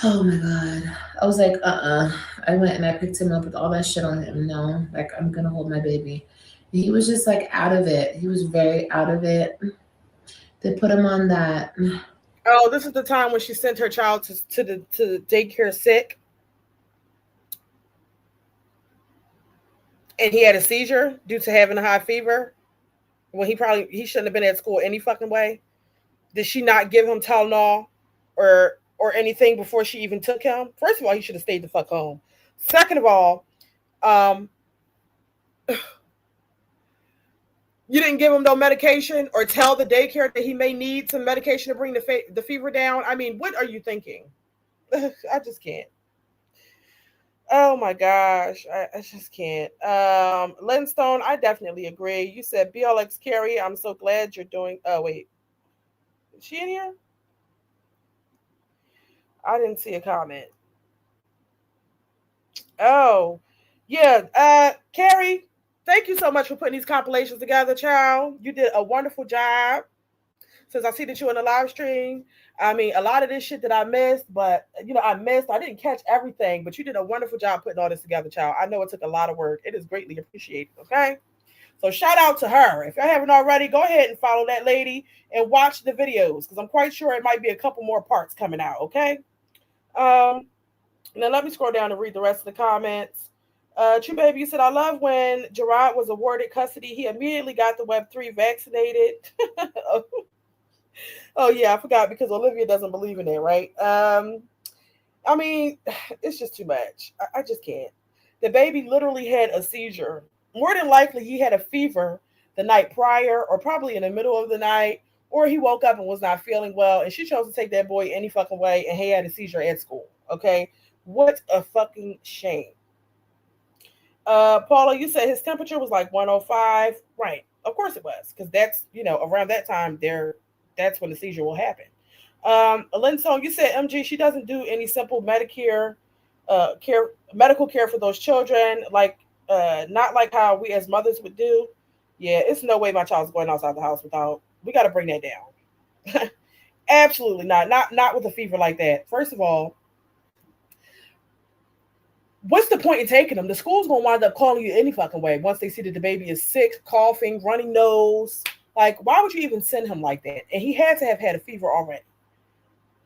Oh my God. I was like, I went and I picked him up with all that shit on him. No, I'm going to hold my baby. He was just out of it. He was very out of it. They put him on that. Oh, this is the time when she sent her child to the daycare sick. And he had a seizure due to having a high fever. when he shouldn't have been at school any fucking way? Did she not give him Tylenol or anything before she even took him? First of all, he should have stayed the fuck home. Second of all, um, you didn't give him no medication or tell the daycare that he may need some medication to bring the fever down. I mean, what are you thinking? I just can't. Oh my gosh, I just can't. Linstone, I definitely agree. You said BLX Carrie, I'm so glad you're doing. Oh wait, is she in here? I didn't see a comment. Oh, yeah. Carrie, thank you so much for putting these compilations together, child. You did a wonderful job. Since I see that you in the live stream, I mean, a lot of this shit that I missed, but I didn't catch everything, but you did a wonderful job putting all this together, child. I know it took a lot of work. It is greatly appreciated. Okay. So shout out to her. If you haven't already, go ahead and follow that lady and watch the videos because I'm quite sure it might be a couple more parts coming out. Okay. Um, Now let me scroll down and read the rest of the comments. True Baby, you said, I love when Gerard was awarded custody. He immediately got the Web3 vaccinated. Oh, yeah, I forgot because Olivia doesn't believe in it, right? I mean, it's just too much. I just can't. The baby literally had a seizure. More than likely, he had a fever the night prior or probably in the middle of the night, or he woke up and was not feeling well, and she chose to take that boy any fucking way, and he had a seizure at school, okay? What a fucking shame. Paula, you said his temperature was like 105. Right. Of course it was, because that's, around that time that's when the seizure will happen. Lynn Song, you said MG, she doesn't do any simple Medicare medical care for those children, like not like how we as mothers would do. Yeah, it's no way my child's going outside the house without. We got to bring that down. Absolutely not. Not with a fever like that. First of all, what's the point in taking them? The school's gonna wind up calling you any fucking way once they see that the baby is sick, coughing, running nose. Like, why would you even send him like that? And he had to have had a fever already.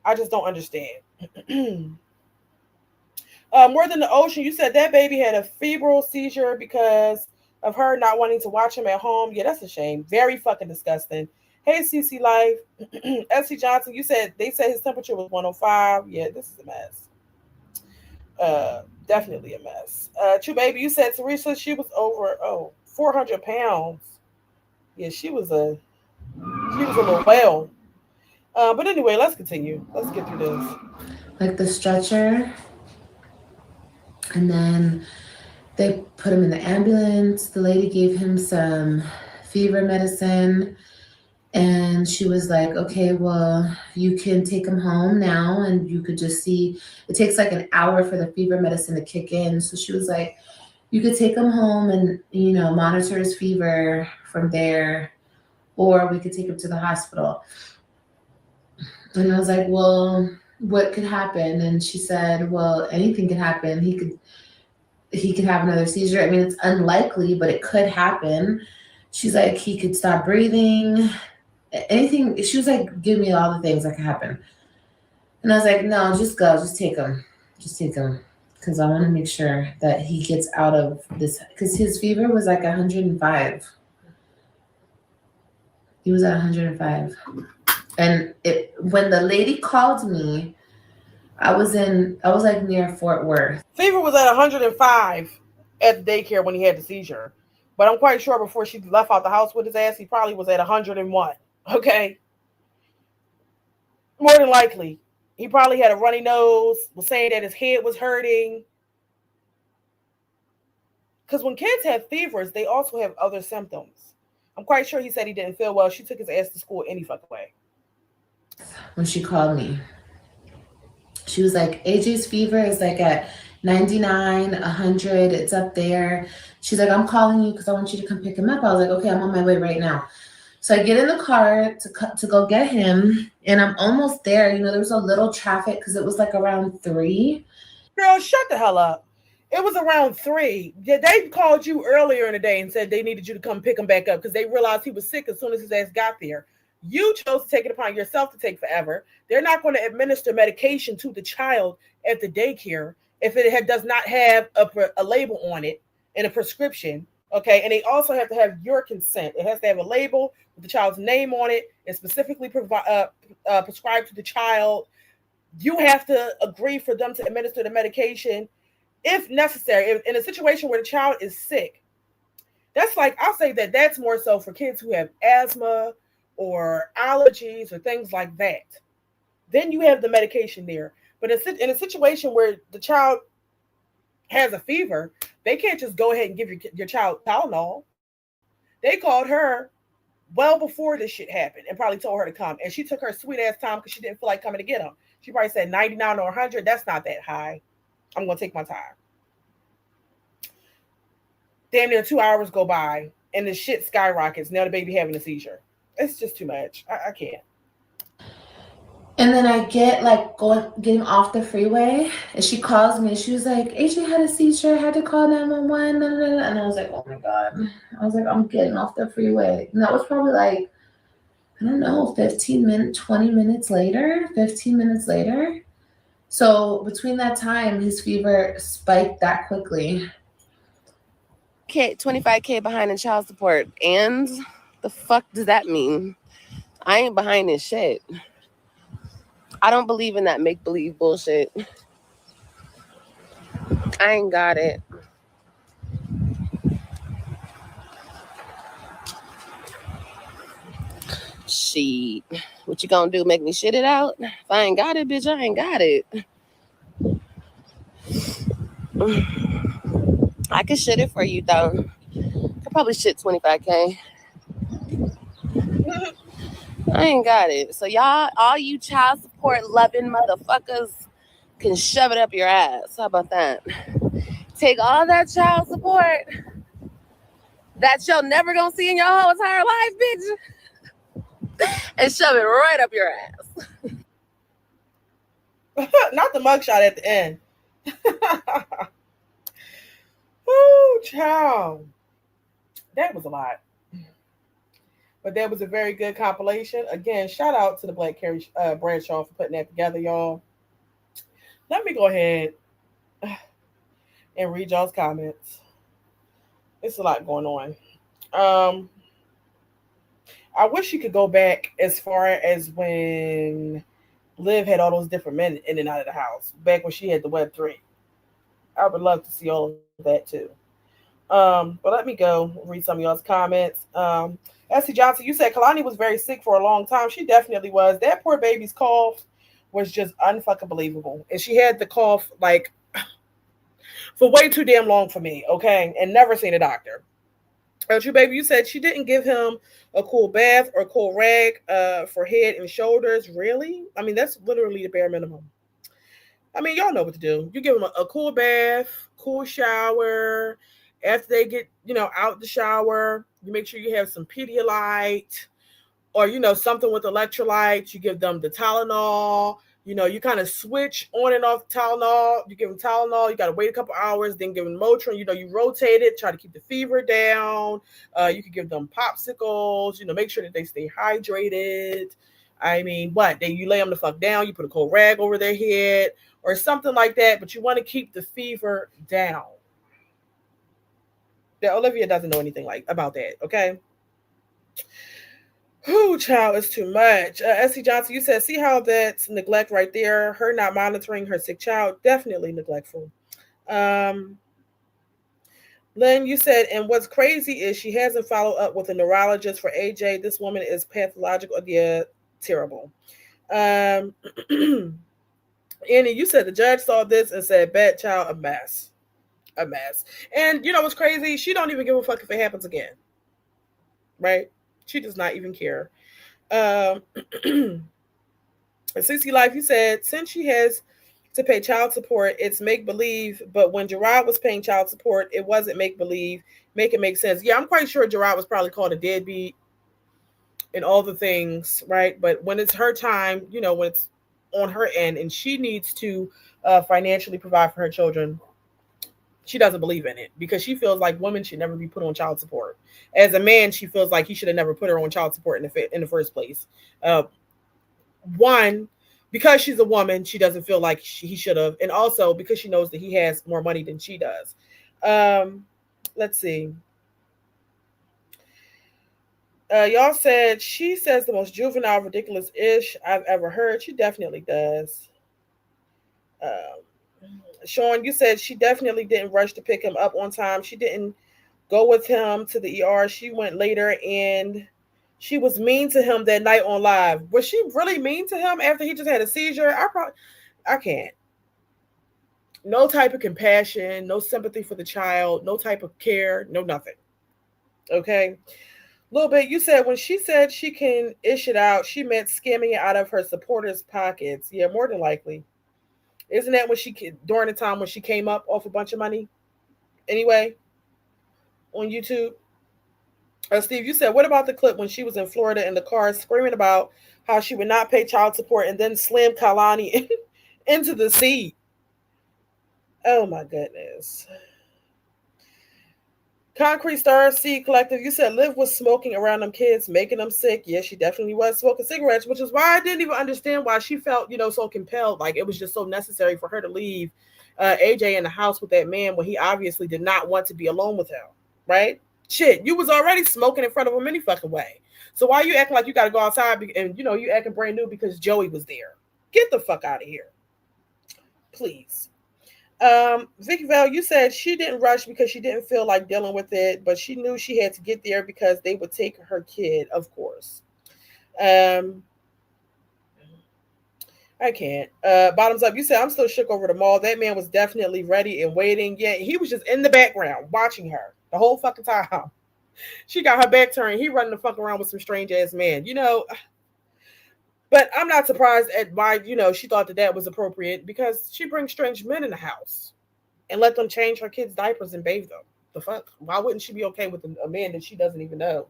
I just don't understand. More than the ocean, you said that baby had a febrile seizure because of her not wanting to watch him at home. Yeah, that's a shame. Very fucking disgusting. Hey, CC Life. SC Johnson, you said they said his temperature was 105. Yeah, this is a mess. Definitely a mess. True Baby, you said Teresa, she was over 400 pounds. Yeah, she was a little whale. But anyway, let's continue. Let's get through this. Like the stretcher, and then they put him in the ambulance. The lady gave him some fever medicine, and she was like, okay, well, you can take him home now, and you could just see, it takes like an hour for the fever medicine to kick in. So she was like, you could take him home and, monitor his fever from there, or we could take him to the hospital. And I was like, well, what could happen? And she said, well, anything could happen. He could have another seizure. I mean, it's unlikely, but it could happen. She's like, he could stop breathing. Anything. She was like, give me all the things that could happen. And I was like, no, just go. Just take him. Just take him. Because I want to make sure that he gets out of this. Because his fever was like 105. He was at 105. And when the lady called me, I was like near Fort Worth. Fever was at 105 at the daycare when he had the seizure. But I'm quite sure before she left out the house with his ass, he probably was at 101. Okay? More than likely. He probably had a runny nose, was saying that his head was hurting. Because when kids have fevers, they also have other symptoms. I'm quite sure he said he didn't feel well. She took his ass to school any fucking way. When she called me, she was like, AJ's fever is like at 99, 100. It's up there. She's like, I'm calling you because I want you to come pick him up. I was like, okay, I'm on my way right now. So I get in the car to go get him, and I'm almost there. There was a little traffic because it was like around 3. Girl, shut the hell up. It was around 3. They called you earlier in the day and said they needed you to come pick him back up because they realized he was sick as soon as his ass got there. You chose to take it upon yourself to take forever. They're not going to administer medication to the child at the daycare if it does not have a label on it and a prescription Okay, and they also have to have your consent. It has to have a label with the child's name on it and specifically prescribed to the child. You have to agree for them to administer the medication if necessary. In a situation where the child is sick, that's like, I'll say that that's more so for kids who have asthma or allergies or things like that. Then you have the medication there. But in a situation where the child has a fever, they can't just go ahead and give your child Tylenol. They called her well before this shit happened and probably told her to come. And she took her sweet ass time because she didn't feel like coming to get them. She probably said 99 or 100. That's not that high. I'm going to take my time. Damn near 2 hours go by and the shit skyrockets. Now the baby having a seizure. It's just too much. I can't. And then I get like getting off the freeway, and she calls me. She was like, "AJ had a seizure. I had to call 911." And I was like, "Oh my god!" I was like, "I'm getting off the freeway." And that was probably like, I don't know, 15 minutes, 20 minutes later, 15 minutes later. So between that time, his fever spiked that quickly. 25K behind in child support, and the fuck does that mean? I ain't behind in shit. I don't believe in that make-believe bullshit. I ain't got it. Shit. What you gonna do? Make me shit it out? If I ain't got it, bitch, I ain't got it. I can shit it for you, though. Could probably shit 25K. I ain't got it. So y'all, all you child support loving motherfuckers can shove it up your ass. How about that? Take all that child support that you're never gonna see in your whole entire life, bitch, and shove it right up your ass. Not the mugshot at the end. Woo, child. That was a lot. But that was a very good compilation. Again, shout out to the Black Carrie Bradshaw for putting that together, y'all. Let me go ahead and read y'all's comments. It's a lot going on. I wish you could go back as far as when Liv had all those different men in and out of the house, back when she had the Web3. I would love to see all of that too. But let me go read some of y'all's comments. Essie Johnson, you said Kalani was very sick for a long time. She definitely was. That poor baby's cough was just unfucking believable. And she had the cough like for way too damn long for me, okay? And never seen a doctor. True baby, you said she didn't give him a cool bath or cool rag for head and shoulders. Really? I mean, that's literally the bare minimum. I mean, y'all know what to do. You give them a cool bath, cool shower. After they get, out the shower, you make sure you have some Pedialyte or, something with electrolytes. You give them the Tylenol. You kind of switch on and off Tylenol. You give them Tylenol. You got to wait a couple hours, then give them Motrin. You rotate it, try to keep the fever down. You can give them popsicles. Make sure that they stay hydrated. I mean, you lay them the fuck down. You put a cold rag over their head or something like that. But you want to keep the fever down. That Olivia doesn't know anything about that. Okay. Whew, child, it's too much. Essie Johnson, you said, see how that's neglect right there? Her not monitoring her sick child, definitely neglectful. Lynn, you said, and what's crazy is she hasn't followed up with a neurologist for AJ. This woman is pathological. Yeah, terrible. Annie, you said the judge saw this and said, bad child, a mess. A mess. And what's crazy? She don't even give a fuck if it happens again. Right? She does not even care. CC Life, you said, since she has to pay child support, it's make-believe. But when Gerard was paying child support, it wasn't make-believe. Make it make sense. Yeah, I'm quite sure Gerard was probably called a deadbeat and all the things, right? But when it's her time, when it's on her end and she needs to financially provide for her children, she doesn't believe in it because she feels like women should never be put on child support. As a man, she feels like he should have never put her on child support in the first place. One, because she's a woman, she doesn't feel like he should have. And also because she knows that he has more money than she does. Let's see. Y'all said she says the most juvenile, ridiculous ish I've ever heard. She definitely does. Sean, you said she definitely didn't rush to pick him up on time. She didn't go with him to the ER. She went later and she was mean to him that night on live. Was she really mean to him after he just had a seizure? I can't. No type of compassion, no sympathy for the child, no type of care, no nothing. Okay. Little bit, you said when she said she can ish it out, she meant scamming it out of her supporters' pockets. Yeah, more than likely. Isn't that when during the time when she came up off a bunch of money? Anyway, on YouTube. Steve, you said, what about the clip when she was in Florida in the car screaming about how she would not pay child support and then slam Kalani into the seat? Oh my goodness. Concrete Star Seed Collective, you said Liv was smoking around them kids, making them sick. Yes, she definitely was smoking cigarettes, which is why I didn't even understand why she felt, so compelled. Like it was just so necessary for her to leave AJ in the house with that man when he obviously did not want to be alone with him, right? Shit, you was already smoking in front of him any fucking way. So why you acting like you got to go outside and, you acting brand new because Joey was there? Get the fuck out of here. Please. Vicky Val, you said she didn't rush because she didn't feel like dealing with it, but she knew she had to get there because they would take her kid, of course. I can't. Bottoms up, you said I'm still shook over the mall. That man was definitely ready and waiting. Yeah, he was just in the background watching her the whole fucking time. She got her back turned. He running the fuck around with some strange ass man, But I'm not surprised at why, she thought that was appropriate because she brings strange men in the house and let them change her kids' diapers and bathe them. The fuck? Why wouldn't she be okay with a man that she doesn't even know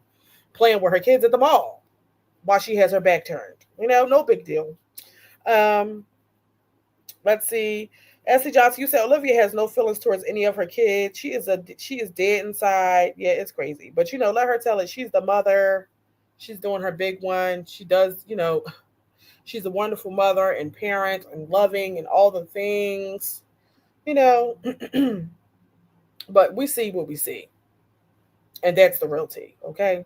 playing with her kids at the mall while she has her back turned? No big deal. Let's see. Essie Johnson, you said Olivia has no feelings towards any of her kids. She is dead inside. Yeah, it's crazy. But let her tell it. She's the mother. She's doing her big one. She does, she's a wonderful mother and parent and loving and all the things. But we see what we see. And that's the real tea, okay?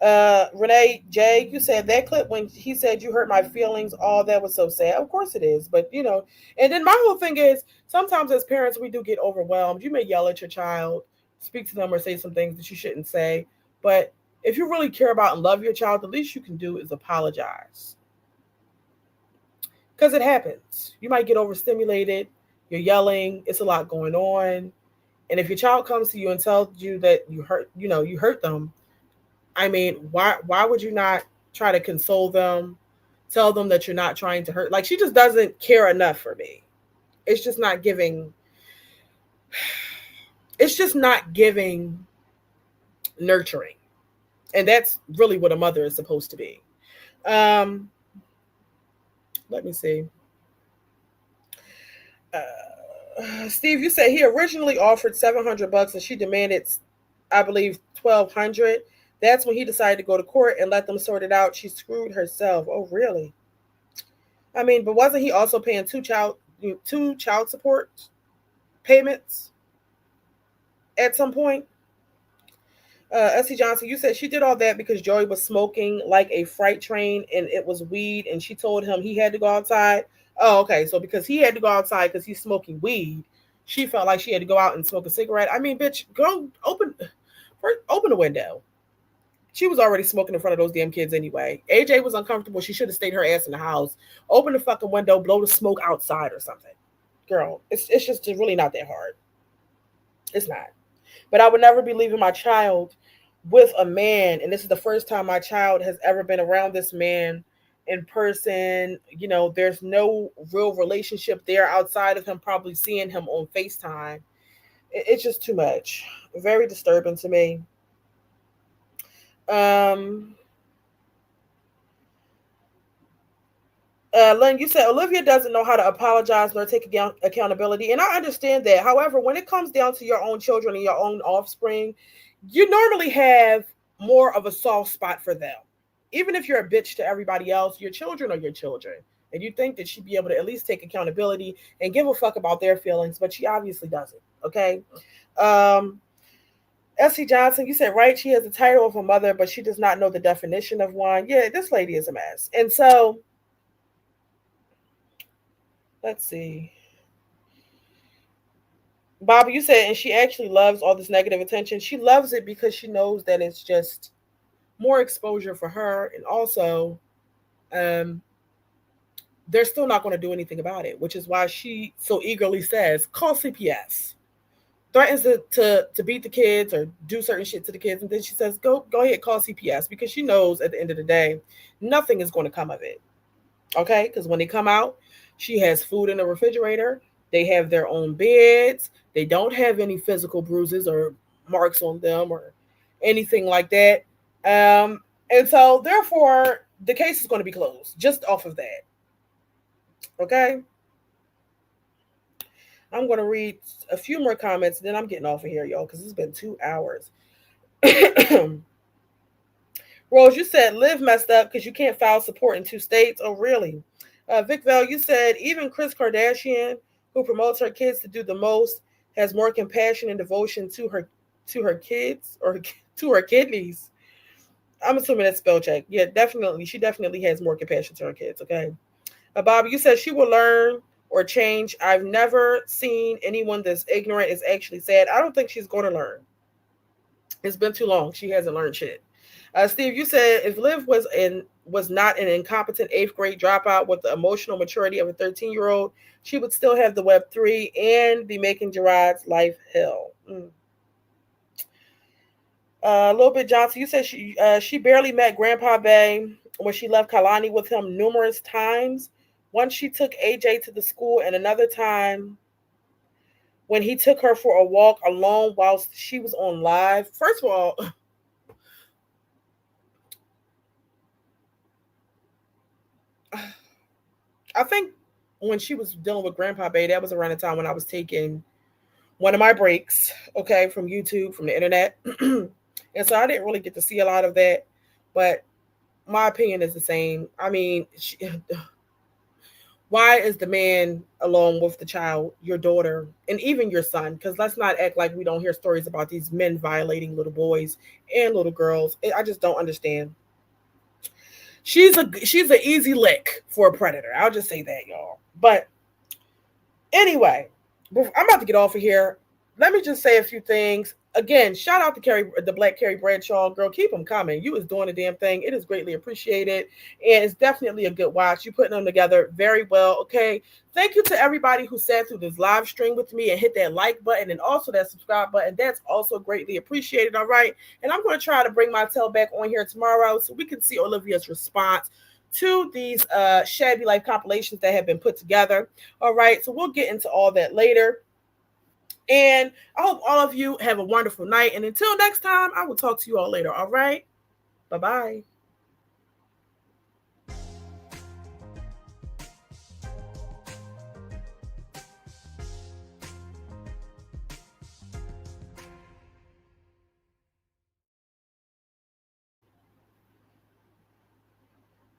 Renee J, you said that clip when he said you hurt my feelings, all that was so sad. Of course it is, but and then my whole thing is sometimes as parents we do get overwhelmed. You may yell at your child, speak to them, or say some things that you shouldn't say. But if you really care about and love your child, the least you can do is apologize. Because it happens. You might get overstimulated, you're yelling, it's a lot going on. And if your child comes to you and tells you that you hurt them, I mean, why would you not try to console them, tell them that you're not trying to hurt? Like, she just doesn't care enough for me. It's just not giving nurturing. And that's really what a mother is supposed to be. Let me see. Steve, you said he originally offered $700 and she demanded, I believe, $1,200. That's when he decided to go to court and let them sort it out. She screwed herself. Oh, really? I mean, but wasn't he also paying two child support payments at some point? S.C. Johnson, you said she did all that because Joey was smoking like a freight train and it was weed and she told him he had to go outside. Oh, okay. So because he had to go outside because he's smoking weed, she felt like she had to go out and smoke a cigarette. I mean, bitch, go open the window. She was already smoking in front of those damn kids anyway. AJ was uncomfortable. She should have stayed her ass in the house. Open the fucking window, blow the smoke outside or something. Girl, it's just really not that hard. It's not. But I would never be leaving my child with a man. And this is the first time my child has ever been around this man in person. There's no real relationship there outside of him probably seeing him on FaceTime. It's just too much. Very disturbing to me. Len, you said Olivia doesn't know how to apologize nor take accountability, and I understand that. However, when it comes down to your own children and your own offspring, you normally have more of a soft spot for them. Even if you're a bitch to everybody else, your children are your children, and you think that she'd be able to at least take accountability and give a fuck about their feelings, but she obviously doesn't. Okay. S.C. Johnson, you said right. She has the title of a mother, but she does not know the definition of one. Yeah, this lady is a mess. And so, let's see. Bobby, you said, and she actually loves all this negative attention. She loves it because she knows that it's just more exposure for her. And also, um, they're still not going to do anything about it, which is why she so eagerly says, call CPS. Threatens to beat the kids or do certain shit to the kids, and then she says, go ahead, call CPS, because she knows at the end of the day, nothing is going to come of it. Okay, because when they come out, she has food in the refrigerator. They have their own beds. They don't have any physical bruises or marks on them or anything like that. And so therefore, the case is going to be closed just off of that. Okay. I'm going to read a few more comments, then I'm getting off of here, y'all, because it's been 2 hours. Rose, you said Liv messed up because you can't file support in 2 states. Oh, really? Vic Val, you said even Kris Kardashian, who promotes her kids to do the most, has more compassion and devotion to her kids or to her kidneys. I'm assuming that's spell check. Yeah, definitely. She definitely has more compassion to her kids. Okay. Bobby, you said she will learn or change. I've never seen anyone that's ignorant is actually sad. I don't think she's going to learn. It's been too long. She hasn't learned shit. Steve, you said if Liv was not an incompetent 8th grade dropout with the emotional maturity of a 13-year-old, she would still have the Web3 and be making Gerard's life hell. A little bit, Johnson. You said she barely met Grandpa Bay when she left Kalani with him numerous times. Once she took AJ to the school, and another time when he took her for a walk alone whilst she was on live. First of all, I think when she was dealing with Grandpa Bay, that was around the time when I was taking one of my breaks, okay, from YouTube, from the internet. And so I didn't really get to see a lot of that. But my opinion is the same. I mean, why is the man along with the child, your daughter, and even your son? Because let's not act like we don't hear stories about these men violating little boys and little girls. I just don't understand. She's an easy lick for a predator. I'll just say that, y'all. But anyway, I'm about to get off of here. Let me just say a few things. Again, shout out to the Black Carrie Bradshaw. Girl, keep them coming. You is doing the damn thing. It is greatly appreciated. And it's definitely a good watch. You putting them together very well. Okay. Thank you to everybody who sat through this live stream with me and hit that like button and also that subscribe button. That's also greatly appreciated. All right. And I'm going to try to bring my tail back on here tomorrow so we can see Olivia's response to these Shabby Life compilations that have been put together. All right. So we'll get into all that later. And I hope all of you have a wonderful night. And until next time, I will talk to you all later. All right. Bye-bye.